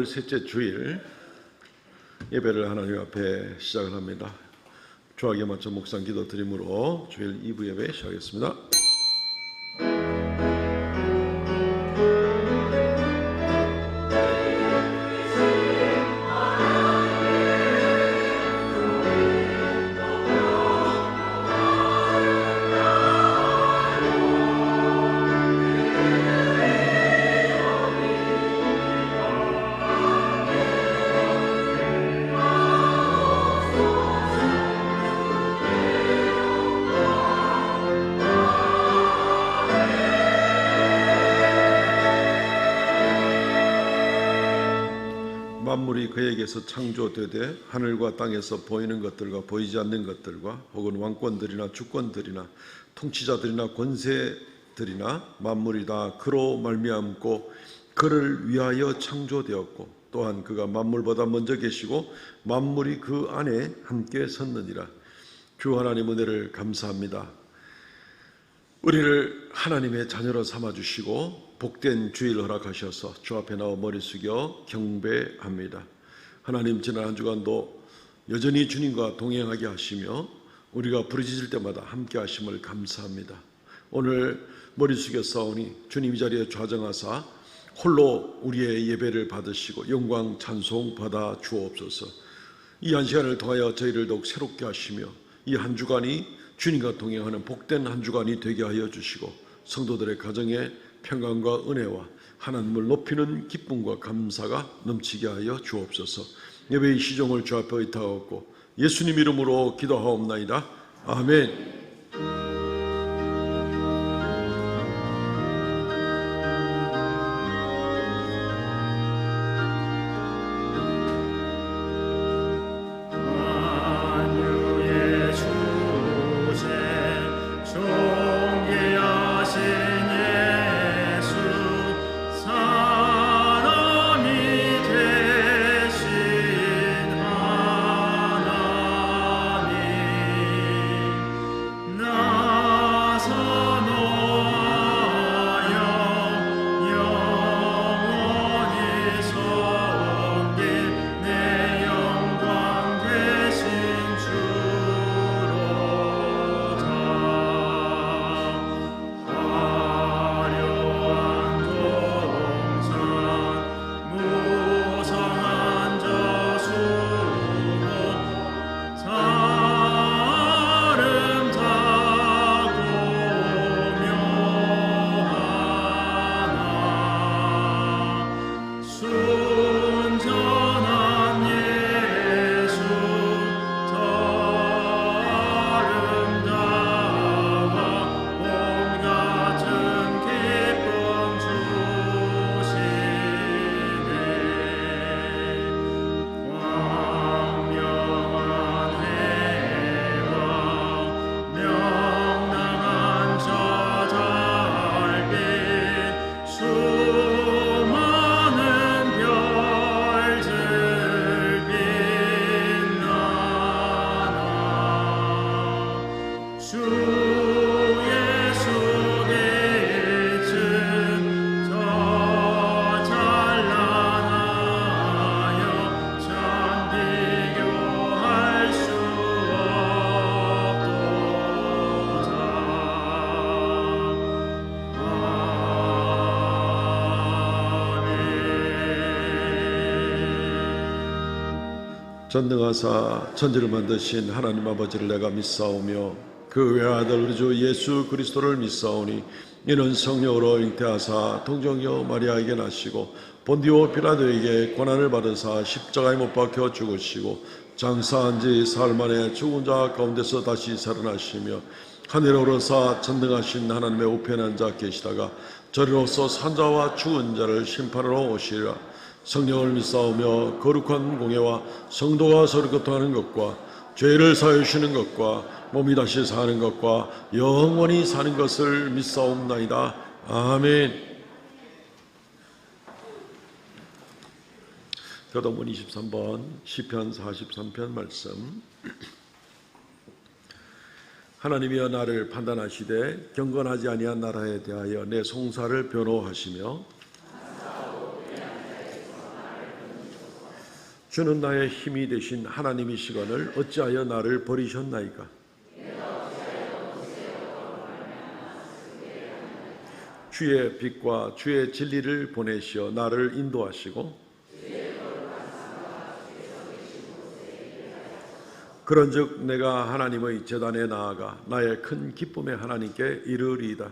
셋째 주일 예배를 하나님 앞에 시작을 합니다. 조학에 맞춰 묵상 기도 드림으로 주일 2부 예배 시작하겠습니다. 만물이 그에게서 창조되되 하늘과 땅에서 보이는 것들과 보이지 않는 것들과 혹은 왕권들이나 주권들이나 통치자들이나 권세들이나 만물이 다 그로 말미암고 그를 위하여 창조되었고 또한 그가 만물보다 먼저 계시고 만물이 그 안에 함께 섰느니라. 주 하나님 은혜를 감사합니다. 우리를 하나님의 자녀로 삼아주시고 복된 주일 허락하셔서 주 앞에 나와 머리 숙여 경배합니다. 하나님, 지난 한 주간도 여전히 주님과 동행하게 하시며 우리가 부르짖을 때마다 함께 하심을 감사합니다. 오늘 머리 숙여 싸우니 주님 이 자리에 좌정하사 홀로 우리의 예배를 받으시고 영광 찬송 받아 주옵소서. 이 한 시간을 통하여 저희를 더욱 새롭게 하시며 이 한 주간이 주님과 동행하는 복된 한 주간이 되게 하여 주시고 성도들의 가정에 평강과 은혜와 하나님을 높이는 기쁨과 감사가 넘치게 하여 주옵소서. 예배의 시종을 주 앞에 의탁하고 예수님 이름으로 기도하옵나이다. 아멘. 전능하사 천지를 만드신 하나님 아버지를 내가 믿사오며 그 외아들 우리 주 예수 그리스도를 믿사오니 이는 성령으로 잉태하사 동정녀 마리아에게 나시고 본디오 빌라도에게 고난을 받으사 십자가에 못 박혀 죽으시고 장사한 지 사흘 만에 죽은 자 가운데서 다시 살아나시며 하늘에 오르사 전능하신 하나님의 우편에 앉아 계시다가 저리로서 산자와 죽은 자를 심판하러 오시리라. 성령을 믿사오며 거룩한 공예와 성도가 서로 교통하는 것과 죄를 사하여 주시는 것과 몸이 다시 사는 것과 영원히 사는 것을 믿사옵나이다. 아멘. 교독문 23번 시편 43편 말씀. 하나님이여 나를 판단하시되 경건하지 아니한 나라에 대하여 내 송사를 변호하시며 주는 나의 힘이 되신 하나님이시거늘 어찌하여 나를 버리셨나이까? 주의 빛과 주의 진리를 보내시어 나를 인도하시고 그런즉 내가 하나님의 제단에 나아가 나의 큰 기쁨의 하나님께 이르리이다.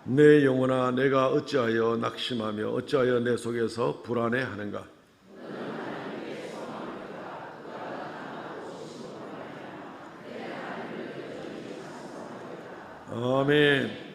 내 영혼아, 내가 어찌하여 낙심하며 어찌하여 내 속에서 불안해하는가? 아멘.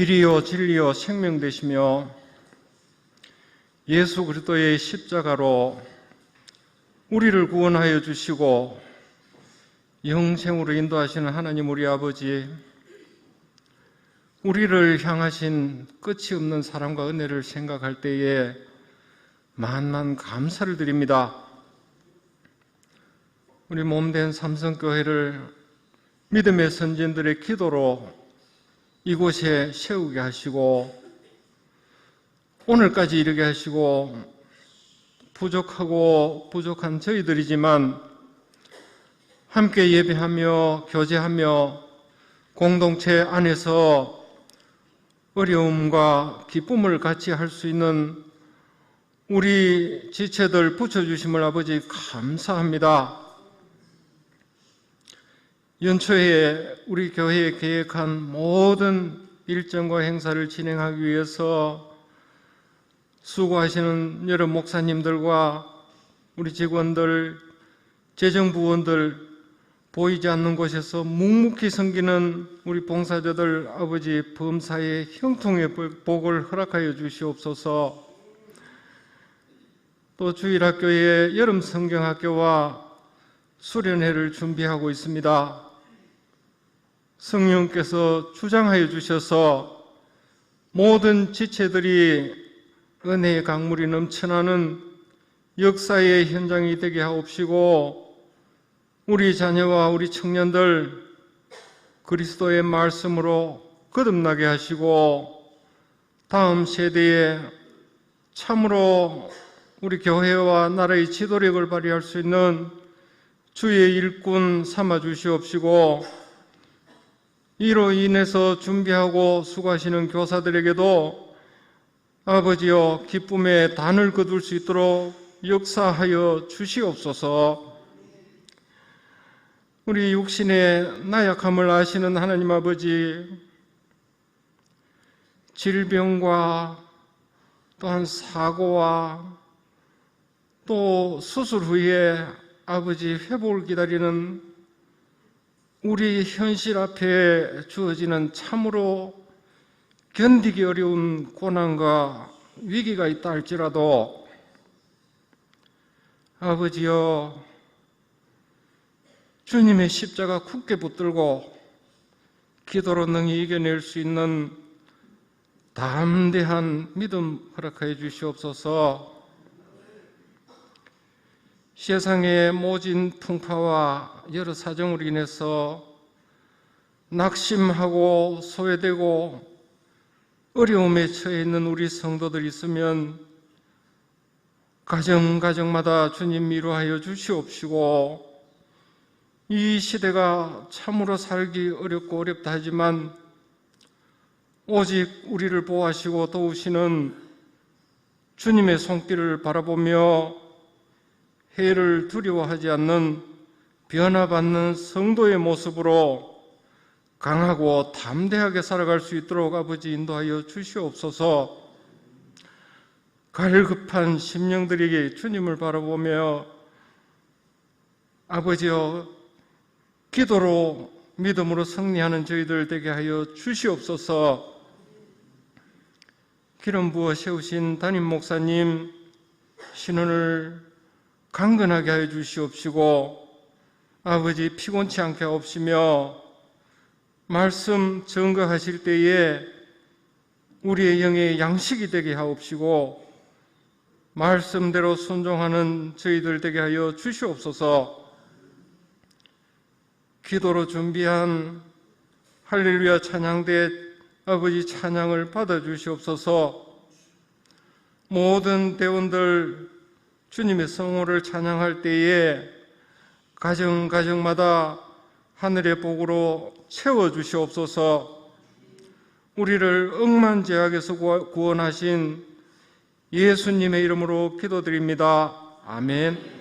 길이요 진리요 생명 되시며 예수 그리스도의 십자가로 우리를 구원하여 주시고 영생으로 인도하시는 하나님 우리 아버지, 우리를 향하신 끝이 없는 사랑과 은혜를 생각할 때에 만만 감사를 드립니다. 우리 몸된 삼성교회를 믿음의 선진들의 기도로 이곳에 세우게 하시고 오늘까지 이르게 하시고 부족한 저희들이지만 함께 예배하며 교제하며 공동체 안에서 어려움과 기쁨을 같이 할 수 있는 우리 지체들 붙여주심을 아버지 감사합니다. 연초에 우리 교회에 계획한 모든 일정과 행사를 진행하기 위해서 수고하시는 여러 목사님들과 우리 직원들, 재정부원들, 보이지 않는 곳에서 묵묵히 섬기는 우리 봉사자들 아버지 범사의 형통의 복을 허락하여 주시옵소서. 또 주일학교에 여름 성경학교와 수련회를 준비하고 있습니다. 성령께서 주장하여 주셔서 모든 지체들이 은혜의 강물이 넘쳐나는 역사의 현장이 되게 하옵시고, 우리 자녀와 우리 청년들 그리스도의 말씀으로 거듭나게 하시고, 다음 세대에 참으로 우리 교회와 나라의 지도력을 발휘할 수 있는 주의 일꾼 삼아 주시옵시고, 이로 인해서 준비하고 수고하시는 교사들에게도 아버지여 기쁨의 단을 거둘 수 있도록 역사하여 주시옵소서. 우리 육신의 나약함을 아시는 하나님 아버지, 질병과 또한 사고와 또 수술 후에 아버지 회복을 기다리는 우리 현실 앞에 주어지는 참으로 견디기 어려운 고난과 위기가 있다 할지라도 아버지여 주님의 십자가 굳게 붙들고 기도로 능히 이겨낼 수 있는 담대한 믿음 허락하여 주시옵소서. 세상의 모진 풍파와 여러 사정으로 인해서 낙심하고 소외되고 어려움에 처해 있는 우리 성도들 있으면 가정마다 주님 위로하여 주시옵시고, 이 시대가 참으로 살기 어렵고 어렵다 하지만 오직 우리를 보호하시고 도우시는 주님의 손길을 바라보며 해를 두려워하지 않는 변화받는 성도의 모습으로 강하고 담대하게 살아갈 수 있도록 아버지 인도하여 주시옵소서. 갈급한 심령들에게 주님을 바라보며 아버지여 기도로 믿음으로 승리하는 저희들 되게 하여 주시옵소서. 기름 부어 세우신 담임 목사님 신원을 강건하게 하여 주시옵시고, 아버지 피곤치 않게 하옵시며 말씀 증거하실 때에 우리의 영의 양식이 되게 하옵시고 말씀대로 순종하는 저희들 되게 하여 주시옵소서. 기도로 준비한 할렐루야 찬양대 아버지 찬양을 받아주시옵소서. 모든 대원들 주님의 성호를 찬양할 때에 가정마다 하늘의 복으로 채워주시옵소서. 우리를 억만죄악에서 구원하신 예수님의 이름으로 기도드립니다. 아멘.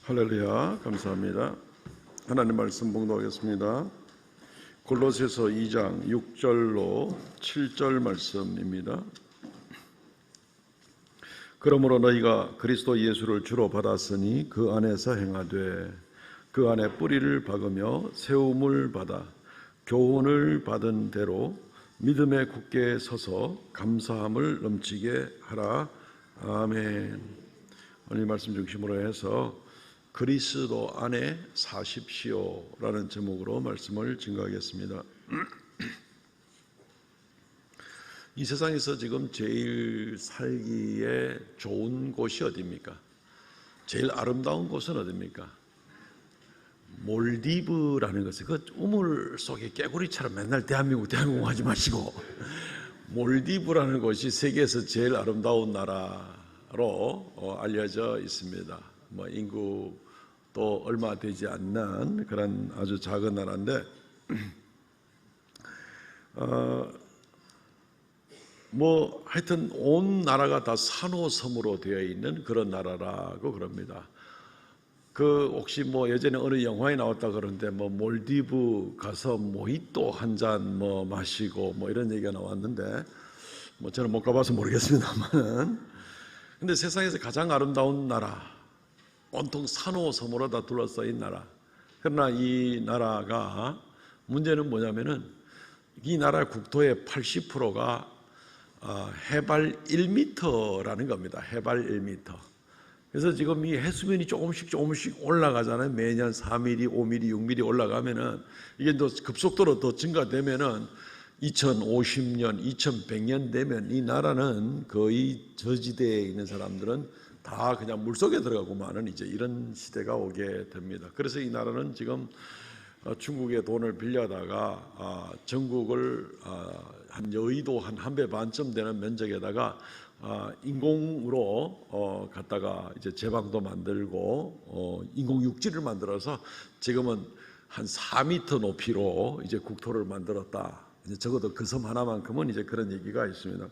할렐루야, 감사합니다. 하나님 말씀 봉독하겠습니다. 골로새서 2장 6절로 7절 말씀입니다. 그러므로 너희가 그리스도 예수를 주로 받았으니 그 안에서 행하되 그 안에 뿌리를 박으며 세움을 받아 교훈을 받은 대로 믿음에 굳게 서서 감사함을 넘치게 하라. 아멘. 오늘 이 말씀 중심으로 해서 그리스도 안에 사십시오라는 제목으로 말씀을 증거하겠습니다. 이 세상에서 지금 제일 살기에 좋은 곳이 어디입니까? 제일 아름다운 곳은 어디입니까? 몰디브라는 것은 그 우물 속에 깨구리처럼 맨날 대한민국 하지 마시고 몰디브라는 곳이 세계에서 제일 아름다운 나라로 알려져 있습니다. 인구도 얼마 되지 않는 그런 아주 작은 나라인데 하여튼 온 나라가 다 산호섬으로 되어 있는 그런 나라라고 그럽니다. 혹시 예전에 어느 영화에 나왔다 그러는데 몰디브 가서 모히또 한 잔 마시고 이런 얘기가 나왔는데 저는 못 가봐서 모르겠습니다만 근데 세상에서 가장 아름다운 나라, 온통 산호섬으로 다 둘러싸인 나라. 그러나 이 나라가 문제는 뭐냐면은 이 나라 국토의 80%가 해발 1m라는 겁니다. 해발 1m. 그래서 지금 이 해수면이 조금씩 올라가잖아요. 매년 4mm, 5mm, 6mm 올라가면은 이게 또 급속도로 더 증가되면은 2050년, 2100년 되면 이 나라는 거의 저지대에 있는 사람들은 다 그냥 물속에 들어가고 마는 이제 이런 시대가 오게 됩니다. 그래서 이 나라는 지금 중국의 돈을 빌려다가 전국을 한 여의도 한 배 반쯤 되는 면적에다가 인공으로 갖다가 이제 제방도 만들고 인공 육지를 만들어서 지금은 한 4m 높이로 이제 국토를 만들었다. 이제 적어도 그 섬 하나만큼은 이제 그런 얘기가 있습니다.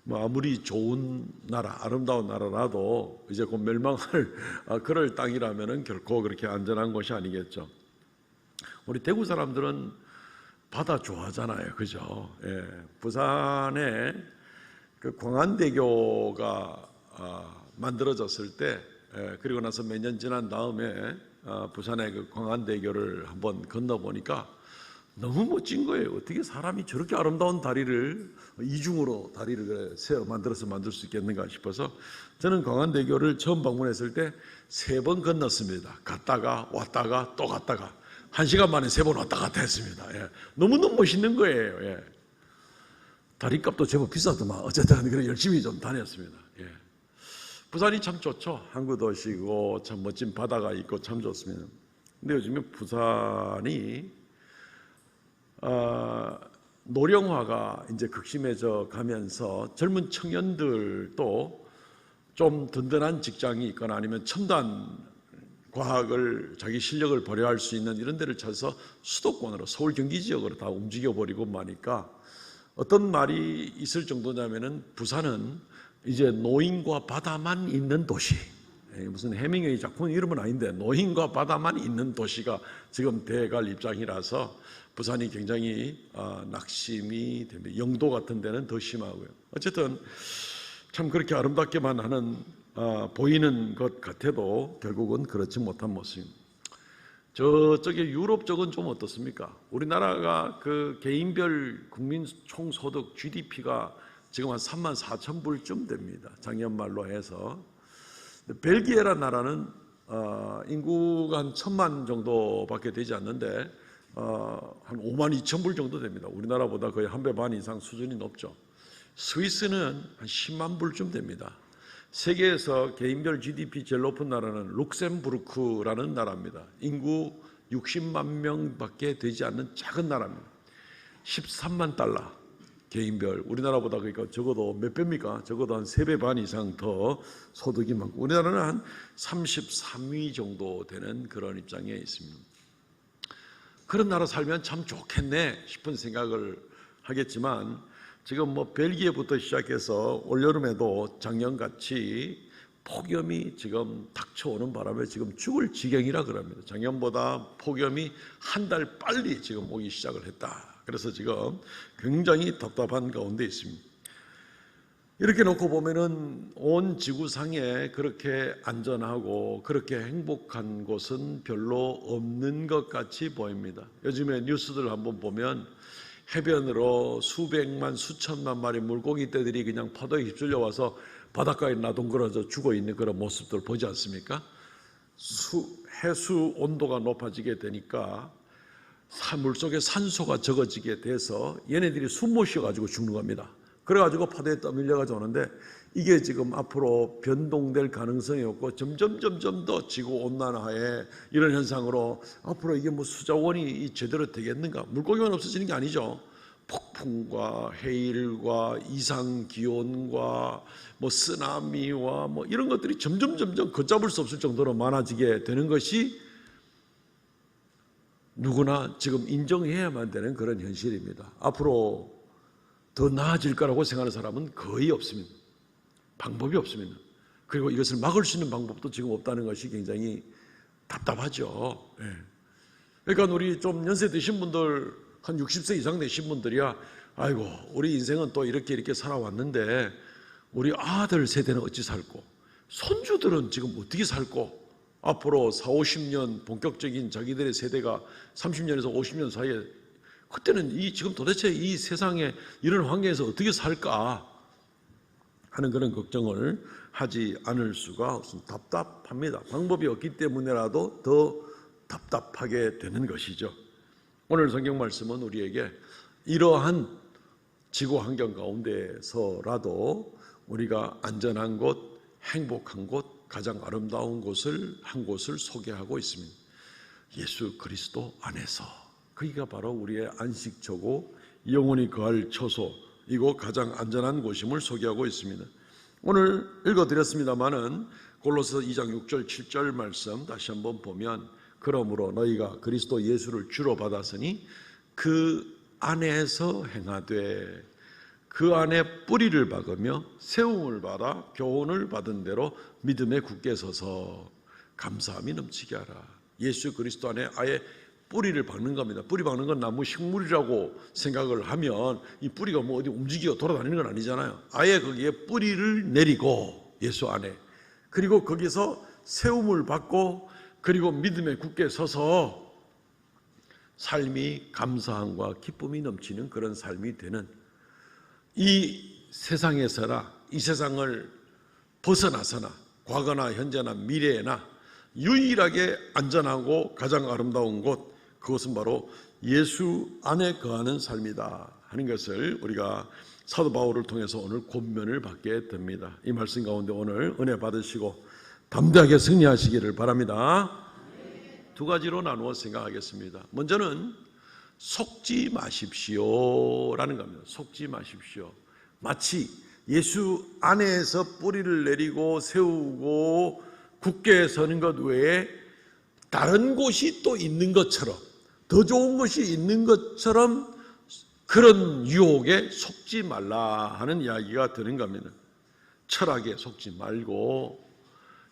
아무리 좋은 나라, 아름다운 나라라도 이제 곧 멸망할 그럴 땅이라면은 결코 그렇게 안전한 곳이 아니겠죠. 우리 대구 사람들은 바다 좋아하잖아요, 그죠? 예, 부산에 그 광안대교가 만들어졌을 때, 그리고 나서 몇 년 지난 다음에 부산의 그 광안대교를 한번 건너보니까 너무 멋진 거예요. 어떻게 사람이 저렇게 아름다운 다리를 이중으로 다리를 만들 수 있겠는가 싶어서 저는 광안대교를 처음 방문했을 때 3번 건넜습니다. 갔다가 왔다가 또 갔다가 1시간 만에 3번 왔다 갔다 했습니다. 예. 너무너무 멋있는 거예요. 예. 다리값도 제법 비싸더만 어쨌든 그래 열심히 좀 다녔습니다. 예. 부산이 참 좋죠. 항구 도시고 참 멋진 바다가 있고 참 좋습니다. 근데 요즘에 부산이 노령화가 이제 극심해져 가면서 젊은 청년들도 좀 든든한 직장이 있거나 아니면 첨단 과학을 자기 실력을 발휘할 수 있는 이런 데를 찾아서 수도권으로 서울 경기 지역으로 다 움직여 버리고 마니까 어떤 말이 있을 정도냐면은 부산은 이제 노인과 바다만 있는 도시. 무슨 해밍웨이 작품 이름은 아닌데 노인과 바다만 있는 도시가 지금 돼갈 입장이라서 부산이 굉장히 낙심이 됩니다. 영도 같은 데는 더 심하고요. 어쨌든 참 그렇게 아름답게만 하는 보이는 것 같아도 결국은 그렇지 못한 모습입니다. 저쪽에 유럽 쪽은 좀 어떻습니까? 우리나라가 그 개인별 국민 총소득 GDP가 지금 한 34,000불쯤 됩니다. 작년 말로 해서. 벨기에라는 나라는 인구가 한 1,000만 정도밖에 되지 않는데 한 52,000불 정도 됩니다. 우리나라보다 거의 1배 반 이상 수준이 높죠. 스위스는 한 10만 불쯤 됩니다. 세계에서 개인별 GDP 제일 높은 나라는 룩셈부르크라는 나라입니다. 인구 60만 명밖에 되지 않는 작은 나라입니다. 13만 달러 개인별. 우리나라보다 그러니까 적어도 몇 배입니까? 적어도 한 3배 반 이상 더 소득이 많고 우리나라는 한 33위 정도 되는 그런 입장에 있습니다. 그런 나라 살면 참 좋겠네 싶은 생각을 하겠지만 지금 벨기에부터 시작해서 올여름에도 작년같이 폭염이 지금 닥쳐오는 바람에 지금 죽을 지경이라 그럽니다. 작년보다 폭염이 한 달 빨리 지금 오기 시작을 했다. 그래서 지금 굉장히 답답한 가운데 있습니다. 이렇게 놓고 보면은 온 지구상에 그렇게 안전하고 그렇게 행복한 곳은 별로 없는 것 같이 보입니다. 요즘에 뉴스들 한번 보면 해변으로 수백만 수천만 마리 물고기떼들이 그냥 파도에 휩쓸려 와서 바닷가에 나동거려져 죽어 있는 그런 모습들 보지 않습니까? 해수 온도가 높아지게 되니까 물속에 산소가 적어지게 돼서 얘네들이 숨 못 쉬어가지고 죽는 겁니다. 그래가지고 파도에 떠밀려가지고 오는데 이게 지금 앞으로 변동될 가능성이 없고 점점 더 지구온난화에 이런 현상으로 앞으로 이게 뭐 수자원이 제대로 되겠는가? 물고기만 없어지는 게 아니죠. 폭풍과 해일과 이상기온과 뭐 쓰나미와 뭐 이런 것들이 점점 걷잡을 수 없을 정도로 많아지게 되는 것이 누구나 지금 인정해야만 되는 그런 현실입니다. 앞으로 더 나아질 거라고 생각하는 사람은 거의 없습니다. 방법이 없습니다. 그리고 이것을 막을 수 있는 방법도 지금 없다는 것이 굉장히 답답하죠. 그러니까 우리 좀 연세 드신 분들, 한 60세 이상 되신 분들이야, 아이고 우리 인생은 또 이렇게 살아왔는데 우리 아들 세대는 어찌 살고 손주들은 지금 어떻게 살고 앞으로 40-50년 본격적인 자기들의 세대가 30년에서 50년 사이에 그때는 지금 도대체 이 세상에 이런 환경에서 어떻게 살까 하는 그런 걱정을 하지 않을 수가 없습니다. 답답합니다. 방법이 없기 때문에라도 더 답답하게 되는 것이죠. 오늘 성경 말씀은 우리에게 이러한 지구 환경 가운데서라도 우리가 안전한 곳, 행복한 곳, 가장 아름다운 곳을 한 곳을 소개하고 있습니다. 예수 그리스도 안에서. 거기가 바로 우리의 안식처고 영원히 거할 처소이고 가장 안전한 곳임을 소개하고 있습니다. 오늘 읽어드렸습니다마는 골로새 2장 6절 7절 말씀 다시 한번 보면 그러므로 너희가 그리스도 예수를 주로 받았으니 그 안에서 행하되 그 안에 뿌리를 박으며 세움을 받아 교훈을 받은 대로 믿음에 굳게 서서 감사함이 넘치게 하라. 예수 그리스도 안에 아예 뿌리를 박는 겁니다. 뿌리 박는 건 나무 식물이라고 생각을 하면 이 뿌리가 뭐 어디 움직여 돌아다니는 건 아니잖아요. 아예 거기에 뿌리를 내리고 예수 안에, 그리고 거기서 세움을 받고 그리고 믿음에 굳게 서서 삶이 감사함과 기쁨이 넘치는 그런 삶이 되는, 이 세상에서나 이 세상을 벗어나서나 과거나 현재나 미래에나 유일하게 안전하고 가장 아름다운 곳, 그것은 바로 예수 안에 거하는 삶이다 하는 것을 우리가 사도 바울을 통해서 오늘 권면을 받게 됩니다. 이 말씀 가운데 오늘 은혜 받으시고 담대하게 승리하시기를 바랍니다. 두 가지로 나누어 생각하겠습니다. 먼저는 속지 마십시오라는 겁니다. 속지 마십시오. 마치 예수 안에서 뿌리를 내리고 세우고 굳게 서는 것 외에 다른 곳이 또 있는 것처럼, 더 좋은 것이 있는 것처럼 그런 유혹에 속지 말라 하는 이야기가 되는 겁니다. 철학에 속지 말고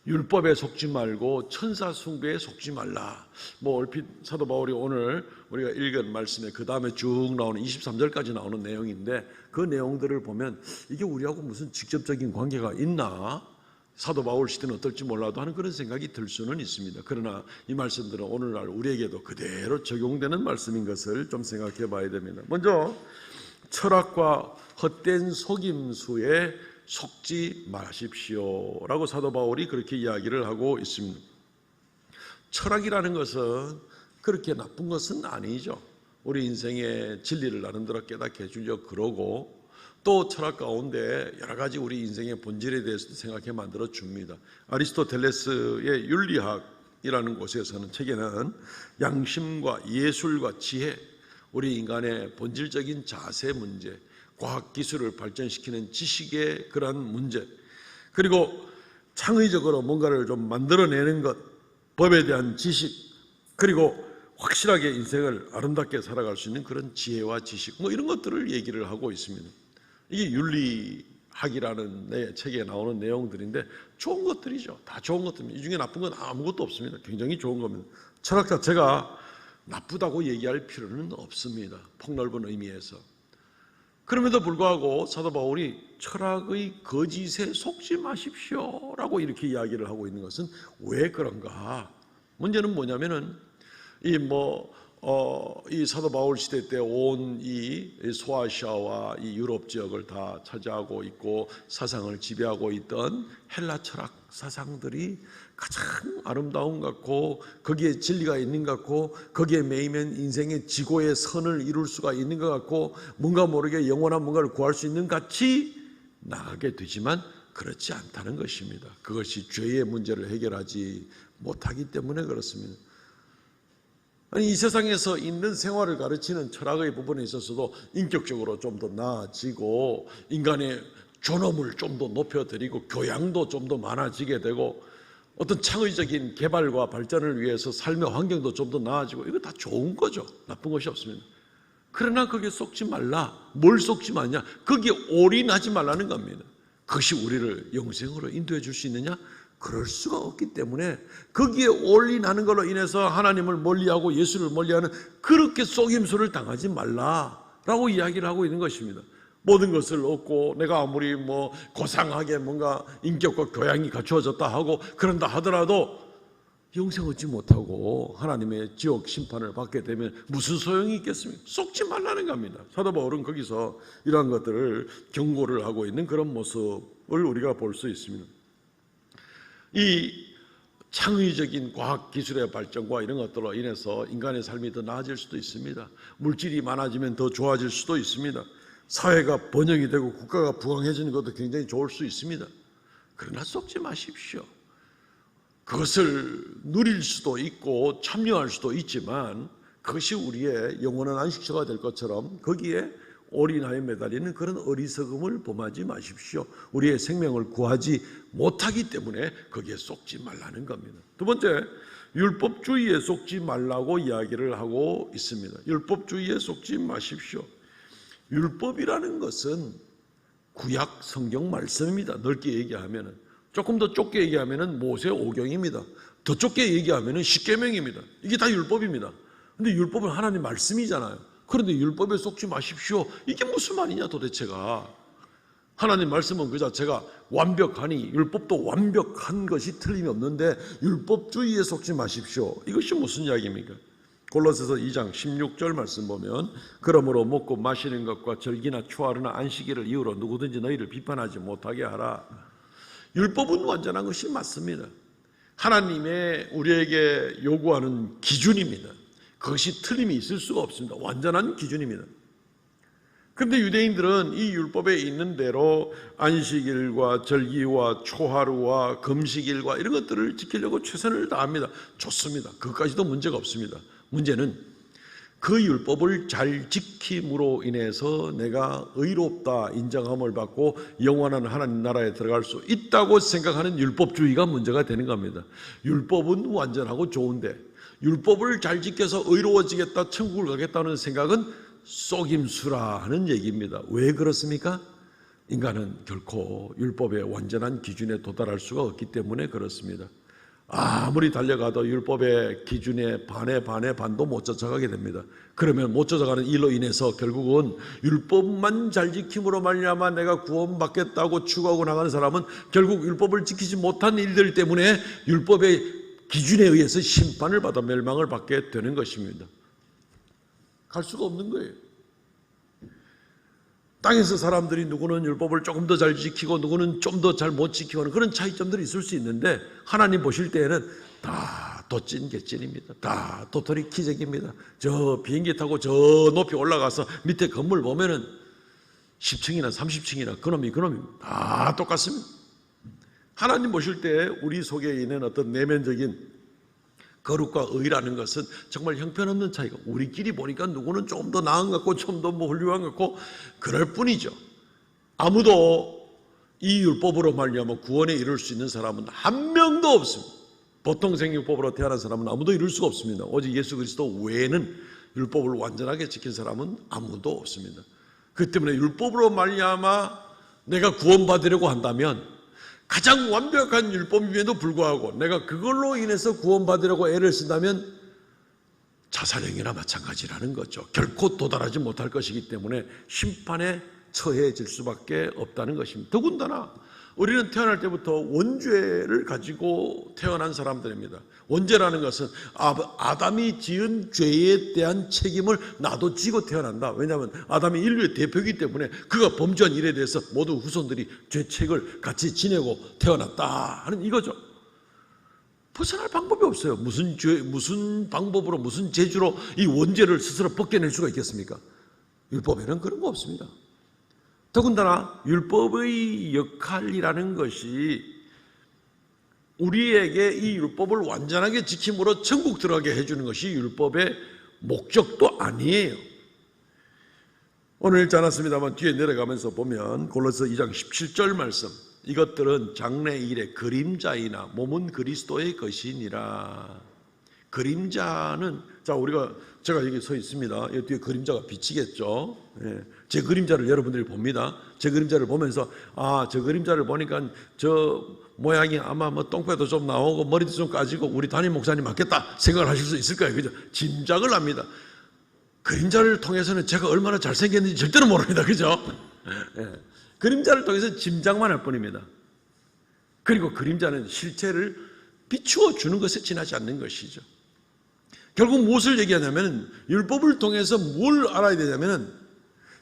율법에 속지 말고 천사 숭배에 속지 말라. 뭐 얼핏 사도 바울이 오늘 우리가 읽은 말씀에 그 다음에 쭉 나오는 23절까지 나오는 내용인데 그 내용들을 보면 이게 우리하고 무슨 직접적인 관계가 있나? 사도 바울 시대는 어떨지 몰라도 하는 그런 생각이 들 수는 있습니다. 그러나 이 말씀들은 오늘날 우리에게도 그대로 적용되는 말씀인 것을 좀 생각해 봐야 됩니다. 먼저 철학과 헛된 속임수에 속지 마십시오라고 사도 바울이 그렇게 이야기를 하고 있습니다. 철학이라는 것은 그렇게 나쁜 것은 아니죠. 우리 인생의 진리를 나름대로 깨닫게 해주려고 그러고 또 철학 가운데 여러 가지 우리 인생의 본질에 대해서도 생각해 만들어 줍니다. 아리스토텔레스의 윤리학이라는 곳에서는 책에는 양심과 예술과 지혜, 우리 인간의 본질적인 자세 문제, 과학기술을 발전시키는 지식의 그러한 문제, 그리고 창의적으로 뭔가를 좀 만들어내는 것, 법에 대한 지식, 그리고 확실하게 인생을 아름답게 살아갈 수 있는 그런 지혜와 지식, 뭐 이런 것들을 얘기를 하고 있습니다. 이게 윤리 학이라는 내 책에 나오는 내용들인데 좋은 것들이죠. 다 좋은 것들입니다. 이 중에 나쁜 건 아무것도 없습니다. 굉장히 좋은 겁니다. 철학 자체가 나쁘다고 얘기할 필요는 없습니다. 폭넓은 의미에서. 그럼에도 불구하고 사도 바울이 철학의 거짓에 속지 마십시오 라고 이렇게 이야기를 하고 있는 것은 왜 그런가? 문제는 뭐냐면은 이 사도 바울 시대 때 온 이 소아시아와 이 유럽 지역을 다 차지하고 있고 사상을 지배하고 있던 헬라 철학 사상들이 가장 아름다운 것 같고 거기에 진리가 있는 것 같고 거기에 매이면 인생의 지고의 선을 이룰 수가 있는 것 같고 뭔가 모르게 영원한 뭔가를 구할 수 있는 같이 나가게 되지만 그렇지 않다는 것입니다. 그것이 죄의 문제를 해결하지 못하기 때문에 그렇습니다. 아니, 이 세상에서 있는 생활을 가르치는 철학의 부분에 있어서도 인격적으로 좀 더 나아지고 인간의 존엄을 좀 더 높여드리고 교양도 좀 더 많아지게 되고 어떤 창의적인 개발과 발전을 위해서 삶의 환경도 좀 더 나아지고 이거 다 좋은 거죠. 나쁜 것이 없습니다. 그러나 거기에 속지 말라. 뭘 속지 마냐? 거기에 올인하지 말라는 겁니다. 그것이 우리를 영생으로 인도해 줄 수 있느냐? 그럴 수가 없기 때문에 거기에 올인하는 걸로 인해서 하나님을 멀리하고 예수를 멀리하는 그렇게 속임수를 당하지 말라라고 이야기를 하고 있는 것입니다. 모든 것을 얻고 내가 아무리 고상하게 뭔가 인격과 교양이 갖추어졌다 하고 그런다 하더라도 영생 얻지 못하고 하나님의 지옥 심판을 받게 되면 무슨 소용이 있겠습니까? 속지 말라는 겁니다. 사도 바울은 거기서 이러한 것들을 경고를 하고 있는 그런 모습을 우리가 볼 수 있습니다. 이 창의적인 과학기술의 발전과 이런 것들로 인해서 인간의 삶이 더 나아질 수도 있습니다. 물질이 많아지면 더 좋아질 수도 있습니다. 사회가 번영이 되고 국가가 부강해지는 것도 굉장히 좋을 수 있습니다. 그러나 속지 마십시오. 그것을 누릴 수도 있고 참여할 수도 있지만 그것이 우리의 영원한 안식처가 될 것처럼 거기에 올인하여 매달리는 그런 어리석음을 범하지 마십시오. 우리의 생명을 구하지 못하기 때문에 거기에 속지 말라는 겁니다. 두 번째, 율법주의에 속지 말라고 이야기를 하고 있습니다. 율법주의에 속지 마십시오. 율법이라는 것은 구약 성경 말씀입니다. 넓게 얘기하면은. 조금 더 좁게 얘기하면은 모세 오경입니다. 더 좁게 얘기하면은 십계명입니다. 이게 다 율법입니다. 근데 율법은 하나님 말씀이잖아요. 그런데 율법에 속지 마십시오. 이게 무슨 말이냐 도대체가. 하나님 말씀은 그 자체가 완벽하니 율법도 완벽한 것이 틀림이 없는데 율법주의에 속지 마십시오. 이것이 무슨 이야기입니까? 골로새서 2장 16절 말씀 보면 그러므로 먹고 마시는 것과 절기나 추하루나 안식일을 이유로 누구든지 너희를 비판하지 못하게 하라. 율법은 완전한 것이 맞습니다. 하나님의 우리에게 요구하는 기준입니다. 그것이 틀림이 있을 수가 없습니다. 완전한 기준입니다. 그런데 유대인들은 이 율법에 있는 대로 안식일과 절기와 초하루와 금식일과 이런 것들을 지키려고 최선을 다합니다. 좋습니다. 그것까지도 문제가 없습니다. 문제는 그 율법을 잘 지킴으로 인해서 내가 의롭다 인정함을 받고 영원한 하나님 나라에 들어갈 수 있다고 생각하는 율법주의가 문제가 되는 겁니다. 율법은 완전하고 좋은데 율법을 잘 지켜서 의로워지겠다, 천국을 가겠다는 생각은 속임수라는 얘기입니다. 왜 그렇습니까? 인간은 결코 율법의 완전한 기준에 도달할 수가 없기 때문에 그렇습니다. 아무리 달려가도 율법의 기준에 반도 못 쫓아가게 됩니다. 그러면 못 쫓아가는 일로 인해서 결국은 율법만 잘 지킴으로 말미암아 내가 구원받겠다고 추구하고 나가는 사람은 결국 율법을 지키지 못한 일들 때문에 율법의 기준에 의해서 심판을 받아 멸망을 받게 되는 것입니다. 갈 수가 없는 거예요. 땅에서 사람들이 누구는 율법을 조금 더 잘 지키고 누구는 좀 더 잘 못 지키고 하는 그런 차이점들이 있을 수 있는데 하나님 보실 때에는 다 도찐 개찐입니다. 다 도토리 키재기입니다. 저 비행기 타고 저 높이 올라가서 밑에 건물 보면은 10층이나 30층이나 그놈이 다 똑같습니다. 하나님 보실 때 우리 속에 있는 어떤 내면적인 거룩과 의라는 것은 정말 형편없는 차이가 우리끼리 보니까 누구는 좀 더 나은 것 같고 좀 더 훌륭한 것 같고 그럴 뿐이죠. 아무도 이 율법으로 말미암아 구원에 이룰 수 있는 사람은 한 명도 없습니다. 보통 생육법으로 태어난 사람은 아무도 이룰 수가 없습니다. 오직 예수 그리스도 외에는 율법을 완전하게 지킨 사람은 아무도 없습니다. 그 때문에 율법으로 말미암아 내가 구원받으려고 한다면 가장 완벽한 율법임에도 불구하고 내가 그걸로 인해서 구원받으려고 애를 쓴다면 자살행위나 마찬가지라는 거죠. 결코 도달하지 못할 것이기 때문에 심판에 처해질 수밖에 없다는 것입니다. 더군다나 우리는 태어날 때부터 원죄를 가지고 태어난 사람들입니다. 원죄라는 것은 아담이 지은 죄에 대한 책임을 나도 지고 태어난다. 왜냐하면 아담이 인류의 대표이기 때문에 그가 범죄한 일에 대해서 모두 후손들이 죄책을 같이 지내고 태어났다 하는 이거죠. 벗어날 방법이 없어요. 무슨 방법으로, 무슨 재주로 이 원죄를 스스로 벗겨낼 수가 있겠습니까? 율법에는 그런 거 없습니다. 더군다나 율법의 역할이라는 것이 우리에게 이 율법을 완전하게 지킴으로 천국 들어가게 해주는 것이 율법의 목적도 아니에요. 오늘 읽지 않았습니다만 뒤에 내려가면서 보면 골로새 2장 17절 말씀, 이것들은 장래 일의 그림자이나 몸은 그리스도의 것이니라. 그림자는, 자, 제가 여기 서 있습니다. 여기 뒤에 그림자가 비치겠죠. 예. 제 그림자를 여러분들이 봅니다. 제 그림자를 보면서, 저 그림자를 보니까 저 모양이 아마 뭐 똥배도 좀 나오고 머리도 좀 까지고 우리 담임 목사님 맞겠다 생각을 하실 수 있을 거예요. 그죠? 짐작을 합니다. 그림자를 통해서는 제가 얼마나 잘생겼는지 절대로 모릅니다. 그죠? 예. 그림자를 통해서 짐작만 할 뿐입니다. 그리고 그림자는 실체를 비추어 주는 것에 지나지 않는 것이죠. 결국 무엇을 얘기하냐면 율법을 통해서 뭘 알아야 되냐면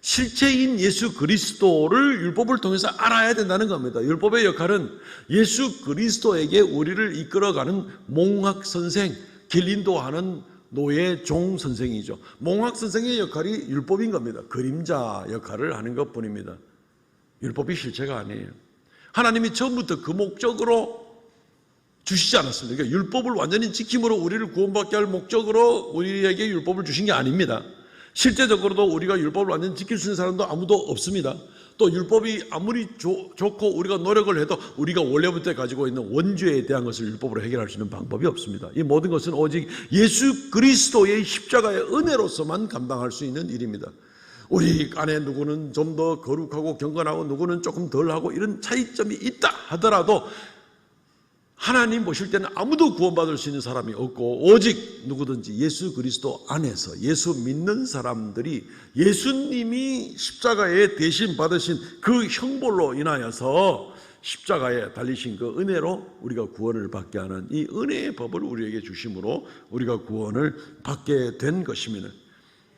실체인 예수 그리스도를 율법을 통해서 알아야 된다는 겁니다. 율법의 역할은 예수 그리스도에게 우리를 이끌어가는 몽학 선생, 길 인도하는 노예 종 선생이죠. 몽학 선생의 역할이 율법인 겁니다. 그림자 역할을 하는 것뿐입니다. 율법이 실체가 아니에요. 하나님이 처음부터 그 목적으로 주시지 않았습니다. 그러니까 율법을 완전히 지킴으로 우리를 구원받게 할 목적으로 우리에게 율법을 주신 게 아닙니다. 실제적으로도 우리가 율법을 완전히 지킬 수 있는 사람도 아무도 없습니다. 또 율법이 아무리 좋고 우리가 노력을 해도 우리가 원래부터 가지고 있는 원죄에 대한 것을 율법으로 해결할 수 있는 방법이 없습니다. 이 모든 것은 오직 예수 그리스도의 십자가의 은혜로서만 감당할 수 있는 일입니다. 우리 안에 누구는 좀 더 거룩하고 경건하고 누구는 조금 덜하고 이런 차이점이 있다 하더라도 하나님 보실 때는 아무도 구원받을 수 있는 사람이 없고 오직 누구든지 예수 그리스도 안에서 예수 믿는 사람들이 예수님이 십자가에 대신 받으신 그 형벌로 인하여서 십자가에 달리신 그 은혜로 우리가 구원을 받게 하는 이 은혜의 법을 우리에게 주심으로 우리가 구원을 받게 된 것입니다.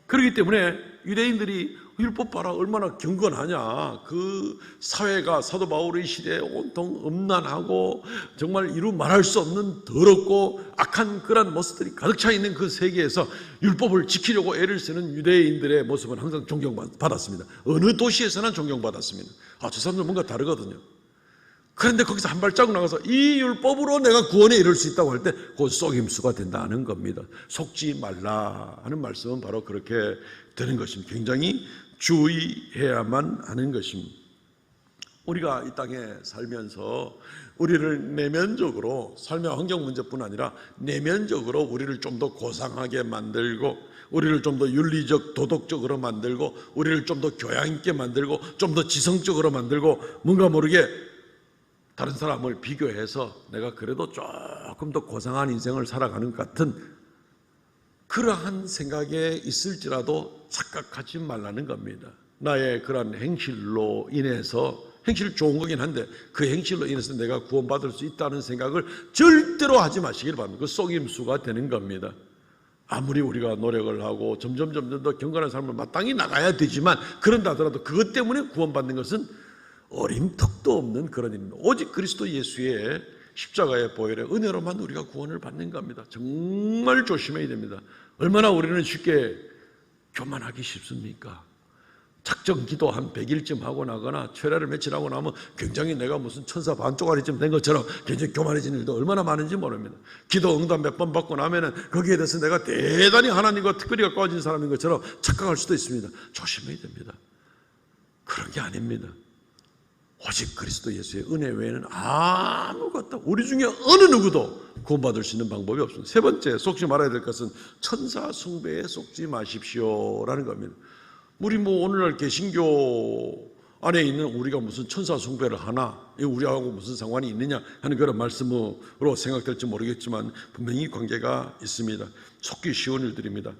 그렇기 때문에 유대인들이 율법 봐라 얼마나 경건하냐, 그 사회가 사도 바울의 시대에 온통 음란하고 정말 이루 말할 수 없는 더럽고 악한 그런 모습들이 가득 차 있는 그 세계에서 율법을 지키려고 애를 쓰는 유대인들의 모습은 항상 존경받았습니다. 어느 도시에서나 존경받았습니다. 저 사람들 뭔가 다르거든요. 그런데 거기서 한 발자국 나가서 이 율법으로 내가 구원에 이를 수 있다고 할 때 곧 속임수가 된다는 겁니다. 속지 말라 하는 말씀은 바로 그렇게 되는 것입니다. 굉장히 주의해야만 하는 것입니다. 우리가 이 땅에 살면서 우리를 내면적으로 삶의 환경 문제뿐 아니라 내면적으로 우리를 좀 더 고상하게 만들고 우리를 좀 더 윤리적 도덕적으로 만들고 우리를 좀 더 교양 있게 만들고 좀 더 지성적으로 만들고 뭔가 모르게 다른 사람을 비교해서 내가 그래도 조금 더 고상한 인생을 살아가는 것 같은 그러한 생각에 있을지라도 착각하지 말라는 겁니다. 나의 그런 행실로 인해서, 행실 좋은 거긴 한데 그 행실로 인해서 내가 구원받을 수 있다는 생각을 절대로 하지 마시길 바랍니다. 그 속임수가 되는 겁니다. 아무리 우리가 노력을 하고 점점 더 경건한 삶을 마땅히 나가야 되지만 그런다 하더라도 그것 때문에 구원받는 것은 어림턱도 없는 그런 일입니다. 오직 그리스도 예수의 십자가의 보혈의 은혜로만 우리가 구원을 받는 겁니다. 정말 조심해야 됩니다. 얼마나 우리는 쉽게 교만하기 쉽습니까? 작정 기도 한 100일쯤 하고 나거나 철야를 며칠 하고 나면 굉장히 내가 무슨 천사 반쪽짜리쯤 된 것처럼 굉장히 교만해지는 일도 얼마나 많은지 모릅니다. 기도 응답 몇 번 받고 나면은 거기에 대해서 내가 대단히 하나님과 특별히 가까워진 사람인 것처럼 착각할 수도 있습니다. 조심해야 됩니다. 그런 게 아닙니다. 오직 그리스도 예수의 은혜 외에는 아무것도, 우리 중에 어느 누구도 구원받을 수 있는 방법이 없습니다. 세 번째, 속지 말아야 될 것은 천사 숭배에 속지 마십시오라는 겁니다. 우리 오늘날 개신교 안에 있는 우리가 무슨 천사 숭배를 하나, 우리하고 무슨 상관이 있느냐 하는 그런 말씀으로 생각될지 모르겠지만 분명히 관계가 있습니다. 속기 쉬운 일들입니다.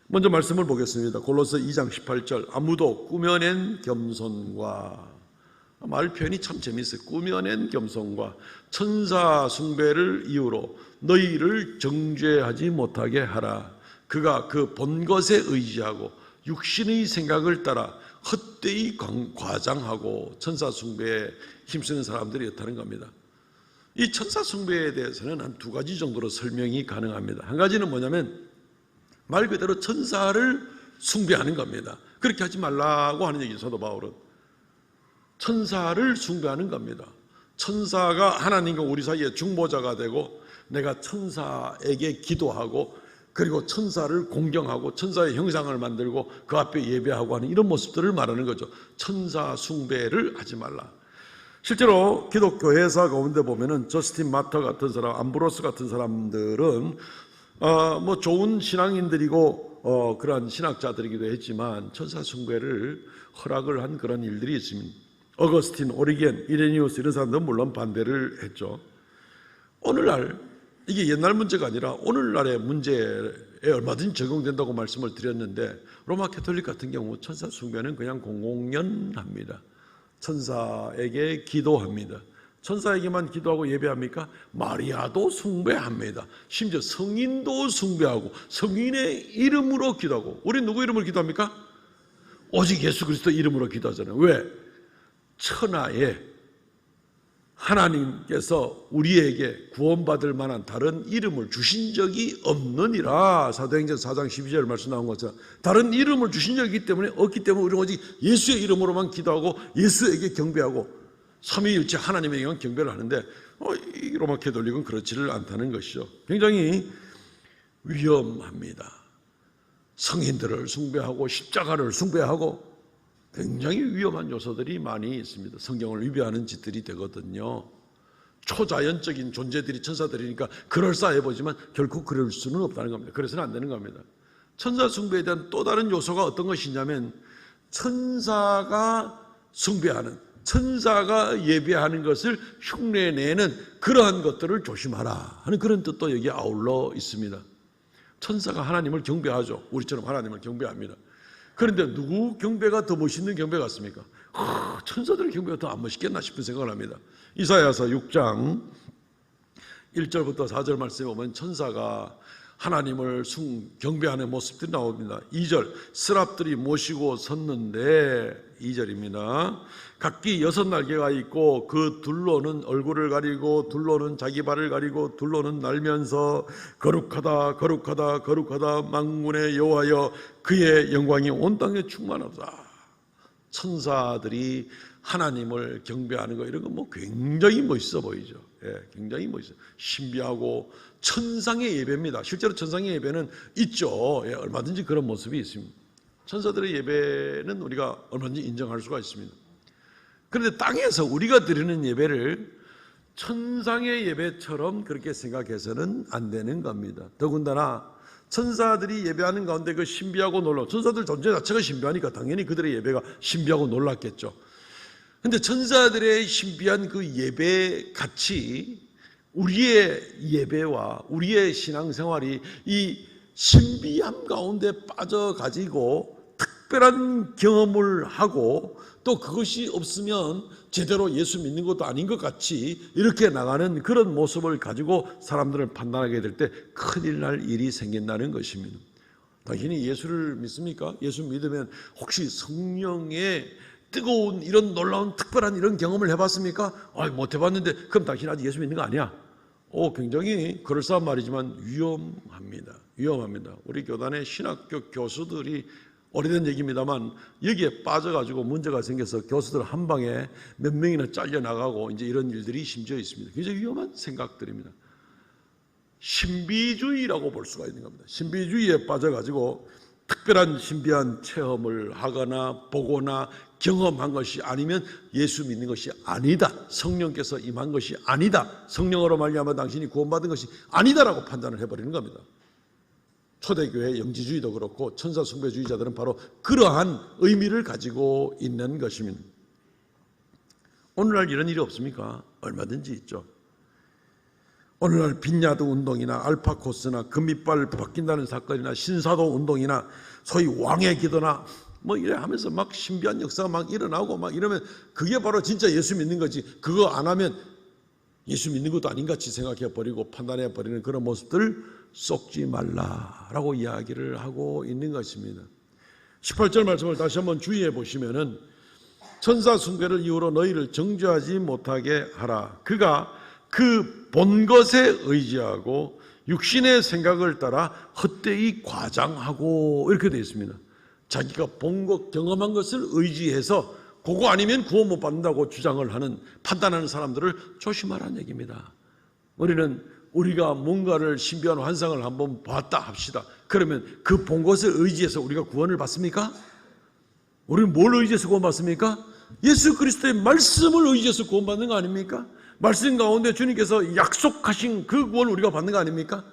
먼저 말씀을 보겠습니다. 골로새 2장 18절, 아무도 꾸며낸 겸손과, 말 표현이 참 재미있어요. 꾸며낸 겸손과 천사 숭배를 이유로 너희를 정죄하지 못하게 하라. 그가 그 본 것에 의지하고 육신의 생각을 따라 헛되이 과장하고 천사 숭배에 힘쓰는 사람들이었다는 겁니다. 이 천사 숭배에 대해서는 한 두 가지 정도로 설명이 가능합니다. 한 가지는 뭐냐면 말 그대로 천사를 숭배하는 겁니다. 그렇게 하지 말라고 하는 얘기죠. 사도 바울은 천사를 숭배하는 겁니다. 천사가 하나님과 우리 사이에 중보자가 되고 내가 천사에게 기도하고 그리고 천사를 공경하고 천사의 형상을 만들고 그 앞에 예배하고 하는 이런 모습들을 말하는 거죠. 천사 숭배를 하지 말라. 실제로 기독교 회사 가운데 보면은 저스틴 마터 같은 사람, 암브로스 같은 사람들은 뭐 좋은 신앙인들이고 그러한 신학자들이기도 했지만 천사 숭배를 허락을 한 그런 일들이 있습니다. 어거스틴, 오리겐, 이레니우스 이런 사람들은 물론 반대를 했죠. 오늘날 이게 옛날 문제가 아니라 오늘날의 문제에 얼마든지 적용된다고 말씀을 드렸는데 로마 캐톨릭 같은 경우 천사 숭배는 그냥 공공연합니다. 천사에게 기도합니다. 천사에게만 기도하고 예배합니까? 마리아도 숭배합니다. 심지어 성인도 숭배하고 성인의 이름으로 기도하고. 우리 누구 이름으로 기도합니까? 오직 예수 그리스도 이름으로 기도하잖아요. 왜? 천하에 하나님께서 우리에게 구원받을 만한 다른 이름을 주신 적이 없느니라. 사도행전 4장 12절 말씀 나온 것처럼 다른 이름을 주신 적이 없기 때문에 우리는 오직 예수의 이름으로만 기도하고 예수에게 경배하고 삼위일체 하나님에게만 경배를 하는데 이 로마 캐톨릭은 그렇지를 않다는 것이죠. 굉장히 위험합니다. 성인들을 숭배하고 십자가를 숭배하고 굉장히 위험한 요소들이 많이 있습니다. 성경을 위배하는 짓들이 되거든요. 초자연적인 존재들이 천사들이니까 그럴싸해 보지만 결코 그럴 수는 없다는 겁니다. 그래서는 안 되는 겁니다. 천사 숭배에 대한 또 다른 요소가 어떤 것이냐면 천사가 숭배하는, 천사가 예배하는 것을 흉내내는 그러한 것들을 조심하라 하는 그런 뜻도 여기에 아울러 있습니다. 천사가 하나님을 경배하죠. 우리처럼 하나님을 경배합니다. 그런데 누구 경배가 더 멋있는 경배 같습니까? 천사들의 경배가 더 안 멋있겠나 싶은 생각을 합니다. 이사야서 6장 1절부터 4절 말씀에 보면 천사가 하나님을 경배하는 모습들이 나옵니다. 2절, 스랍들이 모시고 섰는데 2절입니다. 각기 6날개가 있고 그 둘로는 얼굴을 가리고 둘로는 자기 발을 가리고 둘로는 날면서 거룩하다 거룩하다 거룩하다 만군의 여호와여 그의 영광이 온 땅에 충만하다. 천사들이 하나님을 경배하는 거 이런 거 뭐 굉장히 멋있어 보이죠. 예, 굉장히 멋있어. 신비하고 천상의 예배입니다. 실제로 천상의 예배는 있죠. 예, 얼마든지 그런 모습이 있습니다. 천사들의 예배는 우리가 얼마든지 인정할 수가 있습니다. 그런데 땅에서 우리가 드리는 예배를 천상의 예배처럼 그렇게 생각해서는 안 되는 겁니다. 더군다나 천사들이 예배하는 가운데 그 신비하고 놀라운, 천사들 존재 자체가 신비하니까 당연히 그들의 예배가 신비하고 놀랍겠죠. 그런데 천사들의 신비한 그 예배 같이 우리의 예배와 우리의 신앙생활이 이 신비함 가운데 빠져가지고 특별한 경험을 하고 또 그것이 없으면 제대로 예수 믿는 것도 아닌 것 같이 이렇게 나가는 그런 모습을 가지고 사람들을 판단하게 될 때 큰일 날 일이 생긴다는 것입니다. 당신이 예수를 믿습니까? 예수 믿으면 혹시 성령의 뜨거운 이런 놀라운 특별한 이런 경험을 해봤습니까? 못 해봤는데 그럼 당신 아직 예수 믿는 거 아니야? 굉장히 그럴싸한 말이지만 위험합니다. 위험합니다. 우리 교단의 신학교 교수들이 오래된 얘기입니다만 여기에 빠져가지고 문제가 생겨서 교수들 한 방에 몇 명이나 잘려나가고 이제 이런 일들이 심지어 있습니다. 굉장히 위험한 생각들입니다. 신비주의라고 볼 수가 있는 겁니다. 신비주의에 빠져가지고 특별한 신비한 체험을 하거나 보거나 경험한 것이 아니면 예수 믿는 것이 아니다. 성령께서 임한 것이 아니다. 성령으로 말미암아 당신이 구원받은 것이 아니다라고 판단을 해버리는 겁니다. 초대교회 영지주의도 그렇고 천사 숭배주의자들은 바로 그러한 의미를 가지고 있는 것입니다. 오늘날 이런 일이 없습니까? 얼마든지 있죠. 오늘날 빈야드 운동이나 알파코스나 금이빨 벗긴다는 사건이나 신사도 운동이나 소위 왕의 기도나 뭐 이래 하면서 막 신비한 역사가 막 일어나고 막 이러면 그게 바로 진짜 예수 믿는 거지. 그거 안 하면 예수 믿는 것도 아닌같이 생각해 버리고 판단해 버리는 그런 모습들 쏙지 말라라고 이야기를 하고 있는 것입니다. 18절 말씀을 다시 한번 주의해 보시면은 천사 숭배를 이유로 너희를 정죄하지 못하게 하라. 그가 그 본 것에 의지하고 육신의 생각을 따라 헛되이 과장하고 이렇게 되어 있습니다. 자기가 본 것, 경험한 것을 의지해서 그거 아니면 구원 못 받는다고 주장을 하는, 판단하는 사람들을 조심하라는 얘기입니다. 우리가 뭔가를 신비한 환상을 한번 봤다 합시다. 그러면 그 본 것을 의지해서 우리가 구원을 받습니까? 우리는 뭘 의지해서 구원받습니까? 예수 그리스도의 말씀을 의지해서 구원받는 거 아닙니까? 말씀 가운데 주님께서 약속하신 그 구원을 우리가 받는 거 아닙니까?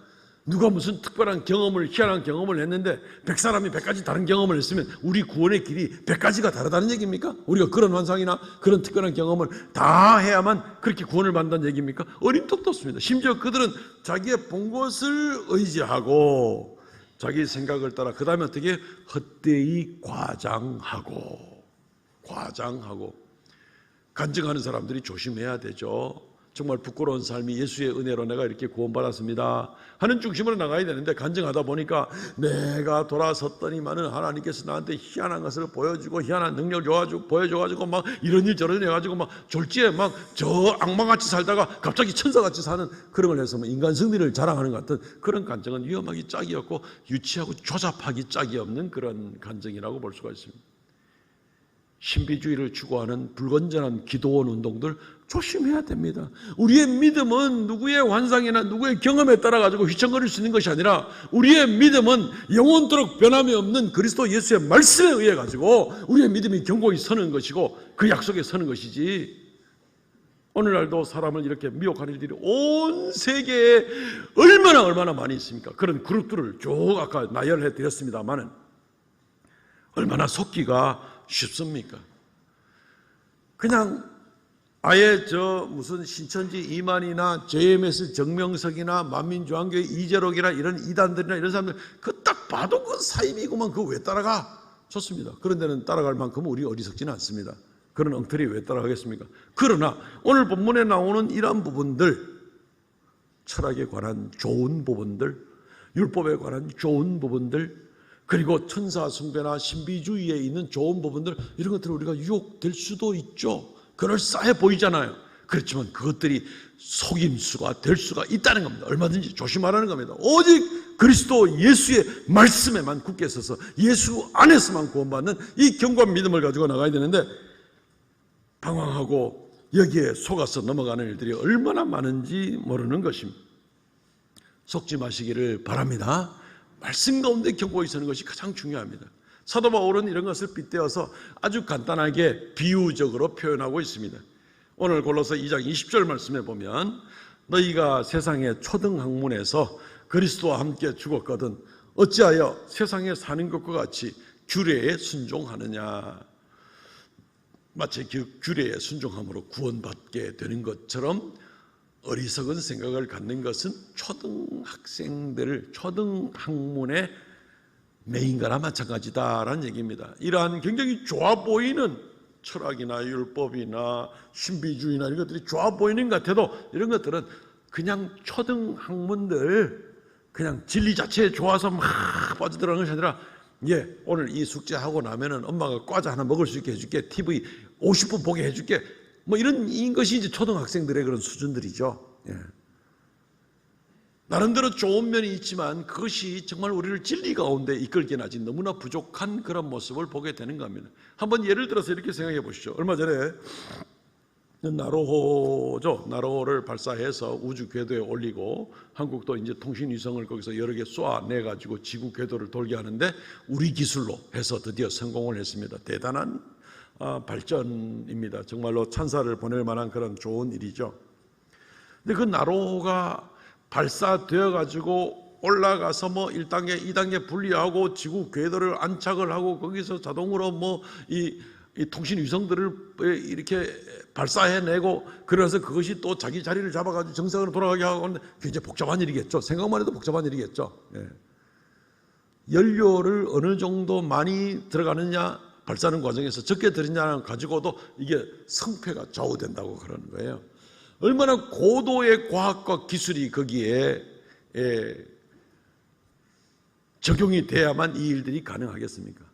누가 무슨 특별한 경험을, 희한한 경험을 했는데 100사람이 100가지 다른 경험을 했으면 우리 구원의 길이 100가지가 다르다는 얘기입니까? 우리가 그런 환상이나 그런 특별한 경험을 다 해야만 그렇게 구원을 받는다는 얘기입니까? 어림도 없습니다. 심지어 그들은 자기의 본 것을 의지하고 자기 생각을 따라 그 다음에 어떻게 헛되이 과장하고 간증하는 사람들이 조심해야 되죠. 정말 부끄러운 삶이 예수의 은혜로 내가 이렇게 구원받았습니다 하는 중심으로 나가야 되는데, 간증하다 보니까 내가 돌아섰더니만은 하나님께서 나한테 희한한 것을 보여주고 희한한 능력을 보여줘가지고 막 이런 일 저런 일 해가지고 막 졸지에 막 저 악마같이 살다가 갑자기 천사같이 사는 그런 걸 해서 뭐 인간 승리를 자랑하는 것 같은 그런 간증은 위험하기 짝이 없고 유치하고 조잡하기 짝이 없는 그런 간증이라고 볼 수가 있습니다. 신비주의를 추구하는 불건전한 기도원 운동들 조심해야 됩니다. 우리의 믿음은 누구의 환상이나 누구의 경험에 따라 가지고 휘청거릴 수 있는 것이 아니라 우리의 믿음은 영원토록 변함이 없는 그리스도 예수의 말씀에 의해 가지고 우리의 믿음이 견고히 서는 것이고 그 약속에 서는 것이지, 오늘날도 사람을 이렇게 미혹하는 일들이 온 세계에 얼마나 많이 있습니까? 그런 그룹들을 쭉 아까 나열해 드렸습니다만은 얼마나 속기가 쉽습니까? 그냥 아예 무슨 신천지 이만이나 JMS 정명석이나 만민중앙교회 이재록이나 이런 이단들이나 이런 사람들 그 딱 봐도 그 사입이구만 그거 왜 따라가? 좋습니다. 그런 데는 따라갈 만큼 우리 어리석지는 않습니다. 그런 엉터리 왜 따라가겠습니까? 그러나 오늘 본문에 나오는 이러한 부분들, 철학에 관한 좋은 부분들, 율법에 관한 좋은 부분들, 그리고 천사 숭배나 신비주의에 있는 좋은 부분들, 이런 것들 우리가 유혹될 수도 있죠. 그럴싸해 보이잖아요. 그렇지만 그것들이 속임수가 될 수가 있다는 겁니다. 얼마든지 조심하라는 겁니다. 오직 그리스도 예수의 말씀에만 굳게 서서 예수 안에서만 구원받는 이 견고한 믿음을 가지고 나가야 되는데, 방황하고 여기에 속아서 넘어가는 일들이 얼마나 많은지 모르는 것입니다. 속지 마시기를 바랍니다. 말씀 가운데 견고히 서는 것이 가장 중요합니다. 사도 바울은 이런 것을 빗대어서 아주 간단하게 비유적으로 표현하고 있습니다. 오늘 골로새 2장 20절 말씀에 보면 너희가 세상의 초등학문에서 그리스도와 함께 죽었거든 어찌하여 세상에 사는 것과 같이 규례에 순종하느냐. 마치 그 규례에 순종함으로 구원받게 되는 것처럼 어리석은 생각을 갖는 것은 초등학문의 매인가나 마찬가지다라는 얘기입니다. 이러한 굉장히 좋아 보이는 철학이나 율법이나 신비주의나 이런 것들이 좋아 보이는 것 같아도 이런 것들은 그냥 초등학문들, 그냥 진리 자체에 좋아서 막 빠져들어가는 것이 아니라, 오늘 이 숙제하고 나면은 엄마가 과자 하나 먹을 수 있게 해줄게, TV 50분 보게 해줄게, 뭐 이런 것이 이제 초등학생들의 그런 수준들이죠. 나름대로 좋은 면이 있지만 그것이 정말 우리를 진리 가운데 이끌기는 아직 너무나 부족한 그런 모습을 보게 되는 겁니다. 한번 예를 들어서 이렇게 생각해 보시죠. 얼마 전에 나로호를 발사해서 우주 궤도에 올리고 한국도 이제 통신 위성을 거기서 여러 개 쏘아내 가지고 지구 궤도를 돌게 하는데 우리 기술로 해서 드디어 성공을 했습니다. 대단한 발전입니다. 정말로 찬사를 보낼 만한 그런 좋은 일이죠. 근데 그 나로호가 발사되어 가지고 올라가서 뭐 1단계, 2단계 분리하고 지구 궤도를 안착을 하고 거기서 자동으로 뭐 이 이 통신 위성들을 이렇게 발사해내고 그래서 그것이 또 자기 자리를 잡아가지고 정상으로 돌아가게 하고 하는데 굉장히 복잡한 일이겠죠. 생각만 해도 복잡한 일이겠죠. 예. 연료를 어느 정도 많이 들어가느냐, 발사하는 과정에서 적게 들었냐를 가지고도 이게 성패가 좌우된다고 그러는 거예요. 얼마나 고도의 과학과 기술이 거기에 적용이 돼야만 이 일들이 가능하겠습니까?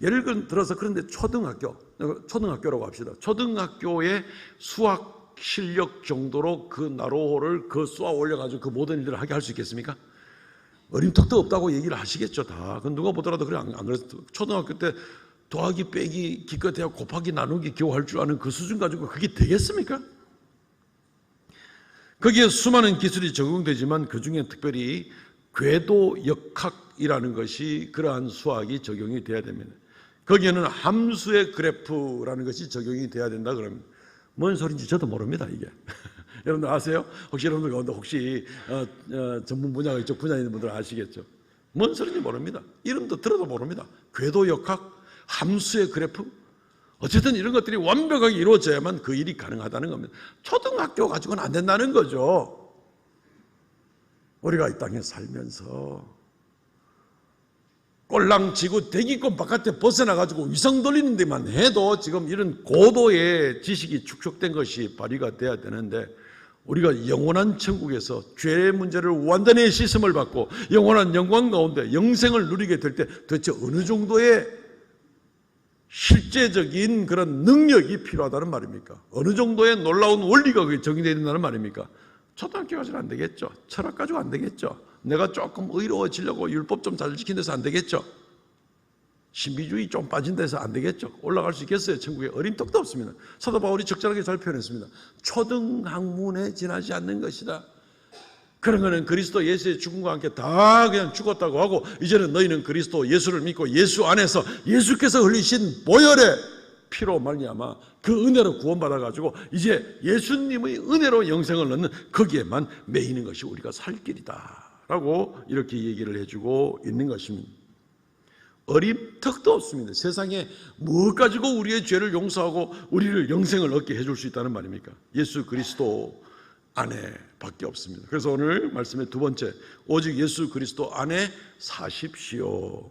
예를 들어서 그런데 초등학교라고 합시다. 초등학교의 수학 실력 정도로 그 나로호를 쏘아 올려가지고 그 모든 일들을 하게 할 수 있겠습니까? 어림턱도 없다고 얘기를 하시겠죠, 다. 그건 누가 보더라도 그래, 안 그래서 초등학교 때 더하기, 빼기, 기껏해야 곱하기, 나누기 겨우 할 줄 아는 그 수준 가지고 그게 되겠습니까? 거기에 수많은 기술이 적용되지만 그 중에 특별히 궤도 역학이라는 것이 그러한 수학이 적용이 돼야 됩니다. 거기에는 함수의 그래프라는 것이 적용이 돼야 된다 그러면 뭔 소리인지 저도 모릅니다, 이게. 여러분들 아세요? 혹시 여러분들 가운데 혹시 전문 분야가 이쪽 분야에 있는 분들 아시겠죠? 뭔 소리인지 모릅니다. 이름도 들어도 모릅니다. 궤도 역학, 함수의 그래프, 어쨌든 이런 것들이 완벽하게 이루어져야만 그 일이 가능하다는 겁니다. 초등학교 가지고는 안 된다는 거죠. 우리가 이 땅에 살면서 꼴랑지구 대기권 바깥에 벗어나가지고 위성 돌리는 데만 해도 지금 이런 고도의 지식이 축적된 것이 발휘가 돼야 되는데 우리가 영원한 천국에서 죄의 문제를 완전히 씻음을 받고 영원한 영광 가운데 영생을 누리게 될 때 도대체 어느 정도의 실제적인 그런 능력이 필요하다는 말입니까? 어느 정도의 놀라운 원리가 적용되어야 된다는 말입니까? 초등학교 가지고는 안 되겠죠. 철학 가지고 안 되겠죠. 내가 조금 의로워지려고 율법 좀 잘 지킨 데서 안 되겠죠. 신비주의 좀 빠진 데서 안 되겠죠. 올라갈 수 있겠어요. 천국에 어림떡도 없습니다. 사도 바울이 적절하게 잘 표현했습니다. 초등학문에 지나지 않는 것이다. 그런 거는 그리스도 예수의 죽음과 함께 다 그냥 죽었다고 하고 이제는 너희는 그리스도 예수를 믿고 예수 안에서 예수께서 흘리신 보혈의 피로 말미암아 그 은혜로 구원받아가지고 이제 예수님의 은혜로 영생을 얻는 거기에만 매이는 것이 우리가 살 길이다 라고 이렇게 얘기를 해주고 있는 것입니다. 어림턱도 없습니다. 세상에 뭐 가지고 우리의 죄를 용서하고 우리를 영생을 얻게 해줄 수 있다는 말입니까? 예수 그리스도 안에 밖에 없습니다. 그래서 오늘 말씀의 두 번째, 오직 예수 그리스도 안에 사십시오.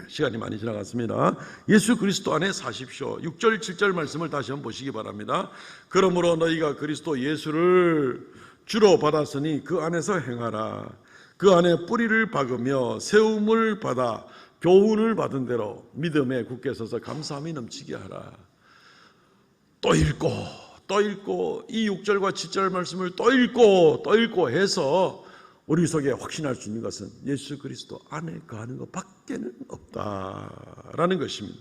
시간이 많이 지나갔습니다. 예수 그리스도 안에 사십시오. 6절 7절 말씀을 다시 한번 보시기 바랍니다. 그러므로 너희가 그리스도 예수를 주로 받았으니 그 안에서 행하라. 그 안에 뿌리를 박으며 세움을 받아 교훈을 받은 대로 믿음에 굳게 서서 감사함이 넘치게 하라. 또 읽고 이 6절과 7절 말씀을 또 읽고 해서 우리 속에 확신할 수 있는 것은 예수 그리스도 안에 거하는 것 밖에는 없다라는 것입니다.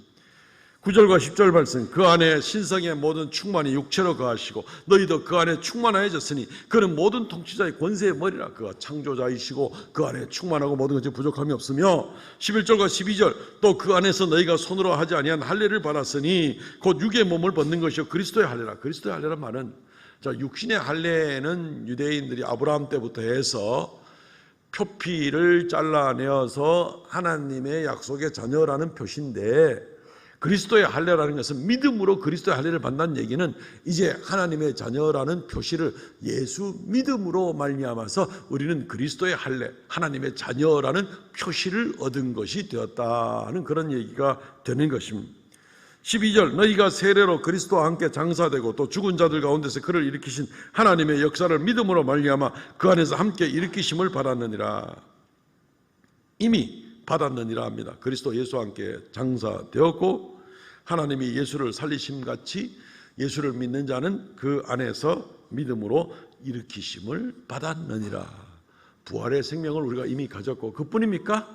9절과 10절 말씀, 그 안에 신성의 모든 충만이 육체로 거하시고 너희도 그 안에 충만하여졌으니 그는 모든 통치자의 권세의 머리라. 그가 창조자이시고 그 안에 충만하고 모든 것에 부족함이 없으며 11절과 12절 또 그 안에서 너희가 손으로 하지 아니한 할례를 받았으니 곧 육의 몸을 벗는 것이요 그리스도의 할례라. 그리스도의 할례란 말은 육신의 할례는 유대인들이 아브라함 때부터 해서 표피를 잘라내어서 하나님의 약속의 자녀라는 표시인데 그리스도의 할례라는 것은 믿음으로 그리스도의 할례를 받는다는 얘기는 이제 하나님의 자녀라는 표시를 예수 믿음으로 말미암아서 우리는 그리스도의 할례, 하나님의 자녀라는 표시를 얻은 것이 되었다는 그런 얘기가 되는 것입니다. 12절 너희가 세례로 그리스도와 함께 장사되고 또 죽은 자들 가운데서 그를 일으키신 하나님의 역사를 믿음으로 말미암아 그 안에서 함께 일으키심을 받았느니라. 이미 받았느니라 합니다. 그리스도 예수와 함께 장사되었고 하나님이 예수를 살리심같이 예수를 믿는 자는 그 안에서 믿음으로 일으키심을 받았느니라. 부활의 생명을 우리가 이미 가졌고 그뿐입니까?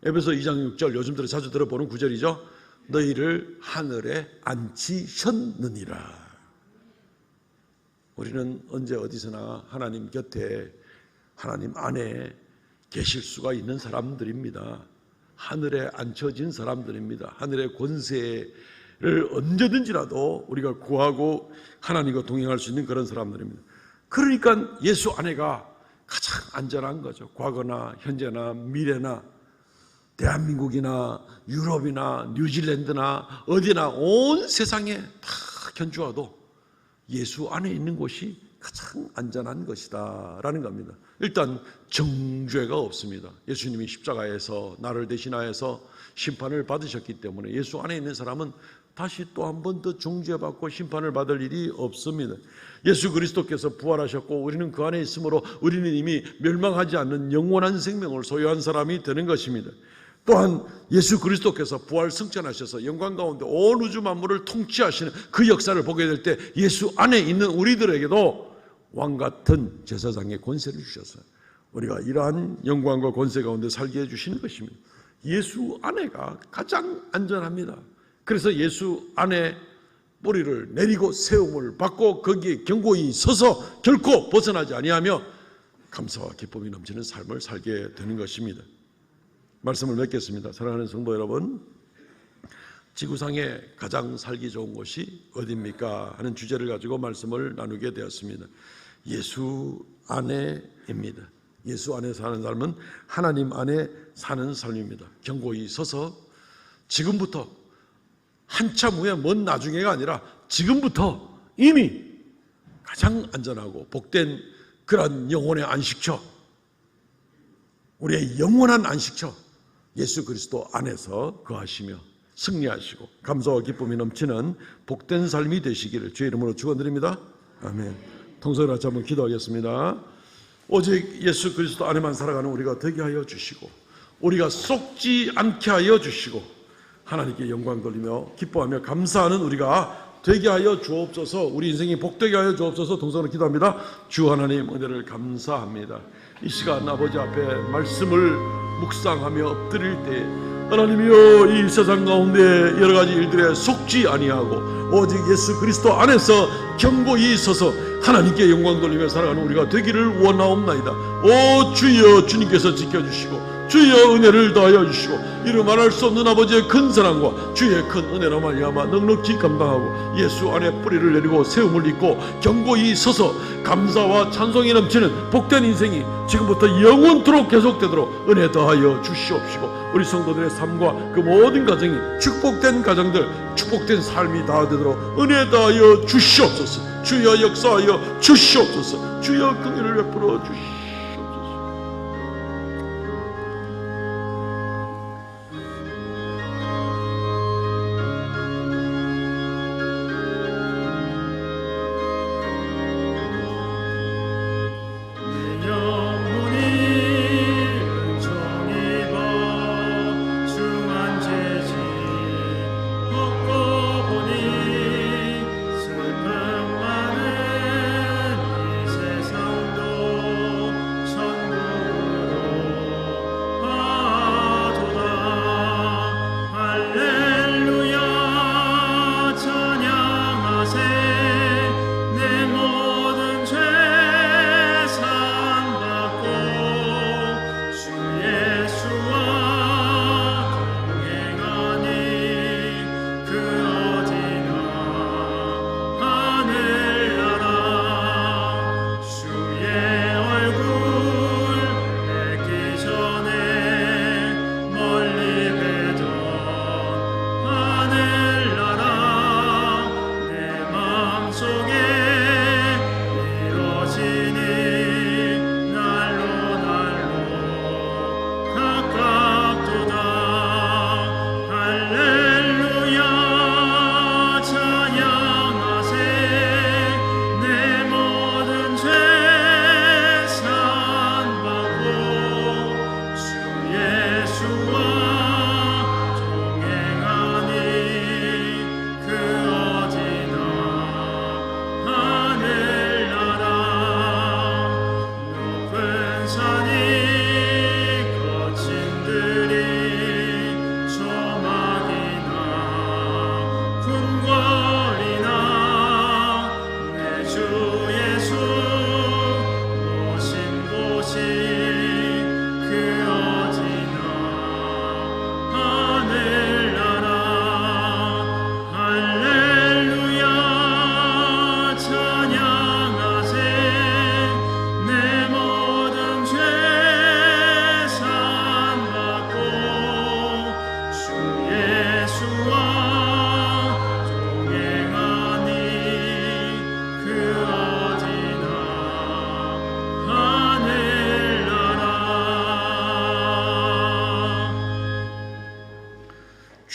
에베소 2장 6절 요즘 들어 자주 들어보는 구절이죠. 너희를 하늘에 앉히셨느니라. 우리는 언제 어디서나 하나님 곁에 하나님 안에 계실 수가 있는 사람들입니다. 하늘에 앉혀진 사람들입니다. 하늘의 권세를 언제든지라도 우리가 구하고 하나님과 동행할 수 있는 그런 사람들입니다. 그러니까 예수 안에가 가장 안전한 거죠. 과거나 현재나 미래나 대한민국이나 유럽이나 뉴질랜드나 어디나 온 세상에 다 견주어도 예수 안에 있는 곳이 가장 안전한 것이다 라는 겁니다. 일단 정죄가 없습니다. 예수님이 십자가에서 나를 대신하여서 심판을 받으셨기 때문에 예수 안에 있는 사람은 다시 또 한 번 더 정죄받고 심판을 받을 일이 없습니다. 예수 그리스도께서 부활하셨고 우리는 그 안에 있으므로 우리는 이미 멸망하지 않는 영원한 생명을 소유한 사람이 되는 것입니다. 또한 예수 그리스도께서 부활 승천하셔서 영광 가운데 온 우주 만물을 통치하시는 그 역사를 보게 될 때 예수 안에 있는 우리들에게도 왕같은 제사장의 권세를 주셔서 우리가 이러한 영광과 권세 가운데 살게 해주시는 것입니다. 예수 안에가 가장 안전합니다. 그래서 예수 안에 뿌리를 내리고 세움을 받고 거기에 견고히 서서 결코 벗어나지 아니하며 감사와 기쁨이 넘치는 삶을 살게 되는 것입니다. 말씀을 맺겠습니다. 사랑하는 성도 여러분, 지구상에 가장 살기 좋은 곳이 어디입니까? 하는 주제를 가지고 말씀을 나누게 되었습니다. 예수 안에입니다. 예수 안에 사는 삶은 하나님 안에 사는 삶입니다. 견고히 서서 지금부터, 한참 후에 먼 나중에가 아니라 지금부터 이미 가장 안전하고 복된 그런 영혼의 안식처, 우리의 영원한 안식처 예수 그리스도 안에서 거하시며 승리하시고 감사와 기쁨이 넘치는 복된 삶이 되시기를 주의 이름으로 축원드립니다. 아멘. 통성으로 같이 한번 기도하겠습니다. 오직 예수 그리스도 안에만 살아가는 우리가 되게 하여 주시고 우리가 속지 않게 하여 주시고 하나님께 영광 돌리며 기뻐하며 감사하는 우리가 되게 하여 주옵소서. 우리 인생이 복되게 하여 주옵소서. 동성으로 기도합니다. 주 하나님 은혜를 감사합니다. 이 시간 아버지 앞에 말씀을 묵상하며 엎드릴 때 하나님이여 이 세상 가운데 여러 가지 일들에 속지 아니하고 오직 예수 그리스도 안에서 견고히 서서 하나님께 영광 돌리며 살아가는 우리가 되기를 원하옵나이다. 오 주여, 주님께서 지켜주시고 주여 은혜를 더하여 주시고 이루 말할 수 없는 아버지의 큰 사랑과 주의 큰 은혜로 말미암아 넉넉히 감당하고 예수 안에 뿌리를 내리고 세움을 입고 견고히 서서 감사와 찬송이 넘치는 복된 인생이 지금부터 영원토록 계속되도록 은혜 더하여 주시옵시고 우리 성도들의 삶과 그 모든 가정이 축복된 가정들, 축복된 삶이 다 되도록 은혜 더하여 주시옵소서. 주여 역사하여 주시옵소서. 주여 긍휼을 베풀어 주시옵소서.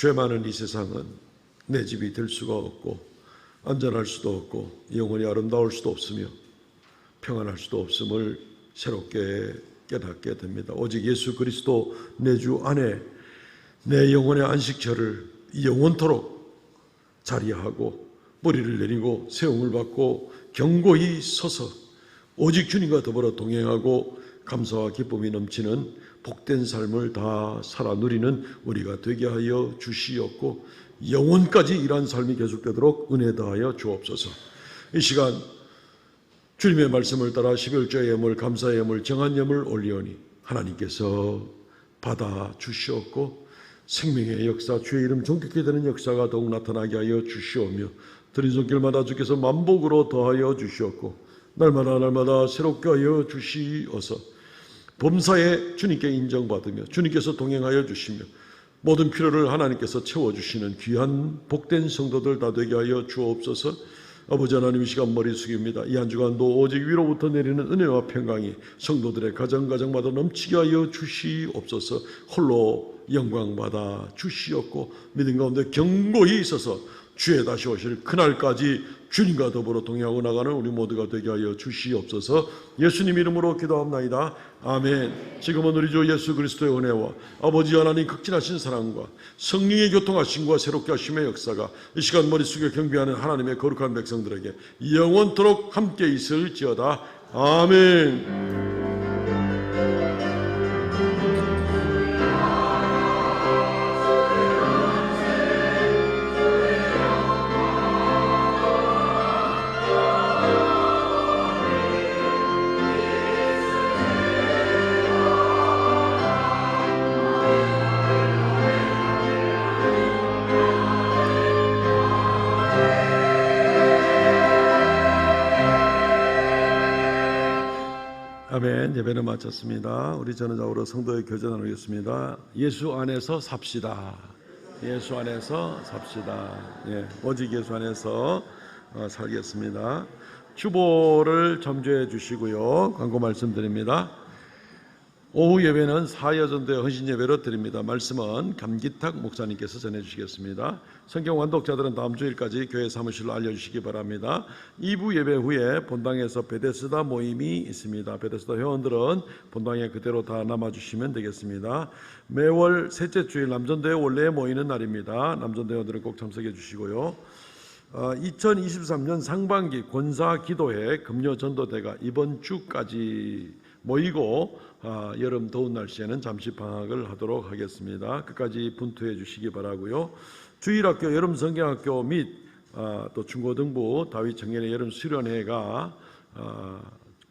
죄 많은 이 세상은 내 집이 될 수가 없고 안전할 수도 없고 영원히 아름다울 수도 없으며 평안할 수도 없음을 새롭게 깨닫게 됩니다. 오직 예수 그리스도 내 주 안에 내 영혼의 안식처를 영원토록 자리하고 머리를 내리고 세움을 받고 견고히 서서 오직 주님과 더불어 동행하고 감사와 기쁨이 넘치는 복된 삶을 다 살아 누리는 우리가 되게 하여 주시옵고 영원까지 이러한 삶이 계속되도록 은혜 다하여 주옵소서. 이 시간 주님의 말씀을 따라 11조의 예물, 감사의 예물, 정한 예물 올리오니 하나님께서 받아 주시옵고 생명의 역사, 주의 이름 존귀케 되는 역사가 더욱 나타나게 하여 주시오며 드린 손길마다 주께서 만복으로 더하여 주시옵고 날마다 새롭게 하여 주시어서 범사에 주님께 인정받으며 주님께서 동행하여 주시며 모든 필요를 하나님께서 채워주시는 귀한 복된 성도들 다 되게 하여 주옵소서. 아버지 하나님, 이 시간 머리 숙입니다. 이 한 주간도 오직 위로부터 내리는 은혜와 평강이 성도들의 가정마다 넘치게 하여 주시옵소서. 홀로 영광받아 주시옵고 믿음 가운데 견고히 있어서 주에 다시 오실 그날까지 주님과 더불어 동행하고 나가는 우리 모두가 되게 하여 주시옵소서. 예수님 이름으로 기도합나이다. 아멘. 지금은 우리 주 예수 그리스도의 은혜와 아버지 하나님 극진하신 사랑과 성령의 교통하심과 새롭게 하심의 역사가 이 시간 머리 숙여 경배하는 하나님의 거룩한 백성들에게 영원토록 함께 있을지어다. 아멘. 아멘. 예배는 마쳤습니다. 우리 전원장으로 성도의 교제 나누겠습니다. 예수 안에서 삽시다. 예수 안에서 삽시다. 예, 오직 예수 안에서 살겠습니다. 주보를 점주해 주시고요. 광고 말씀드립니다. 오후 예배는 사여전도의 헌신 예배로 드립니다. 말씀은 감기탁 목사님께서 전해주시겠습니다. 성경 완독자들은 다음 주일까지 교회 사무실로 알려주시기 바랍니다. 2부 예배 후에 본당에서 베데스다 모임이 있습니다. 베데스다 회원들은 본당에 그대로 다 남아주시면 되겠습니다. 매월 셋째 주일 남전도회 원래 모이는 날입니다. 남전도 회원들은 꼭 참석해 주시고요. 2023년 상반기 권사 기도회 금요 전도대가 이번 주까지 모이고 여름 더운 날씨에는 잠시 방학을 하도록 하겠습니다. 끝까지 분투해 주시기 바라고요. 주일학교, 여름 성경학교 및 또 중고등부 다윗 청년의 여름 수련회가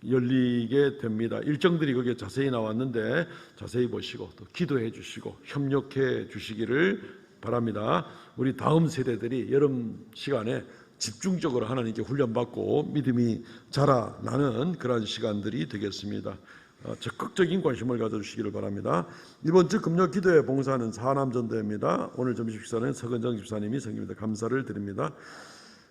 열리게 됩니다. 일정들이 거기에 자세히 나왔는데 자세히 보시고 또 기도해 주시고 협력해 주시기를 바랍니다. 우리 다음 세대들이 여름 시간에 집중적으로 하나님께 훈련받고 믿음이 자라나는 그런 시간들이 되겠습니다. 적극적인 관심을 가져주시기를 바랍니다. 이번 주 금요 기도회 봉사는 사남전도회입니다. 오늘 점심 식사는 서건정 집사님이 섬깁니다. 감사를 드립니다.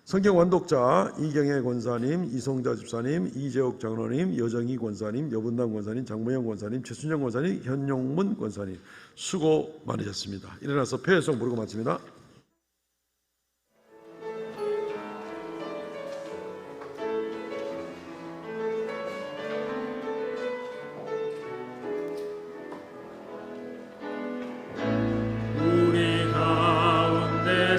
성경 완독자 이경혜 권사님, 이송자 집사님, 이재옥 장로님, 여정희 권사님, 여분당 권사님, 장모영 권사님, 최순영 권사님, 현용문 권사님 수고 많으셨습니다. 일어나서 폐회성 부르고 마칩니다. 우리 가운데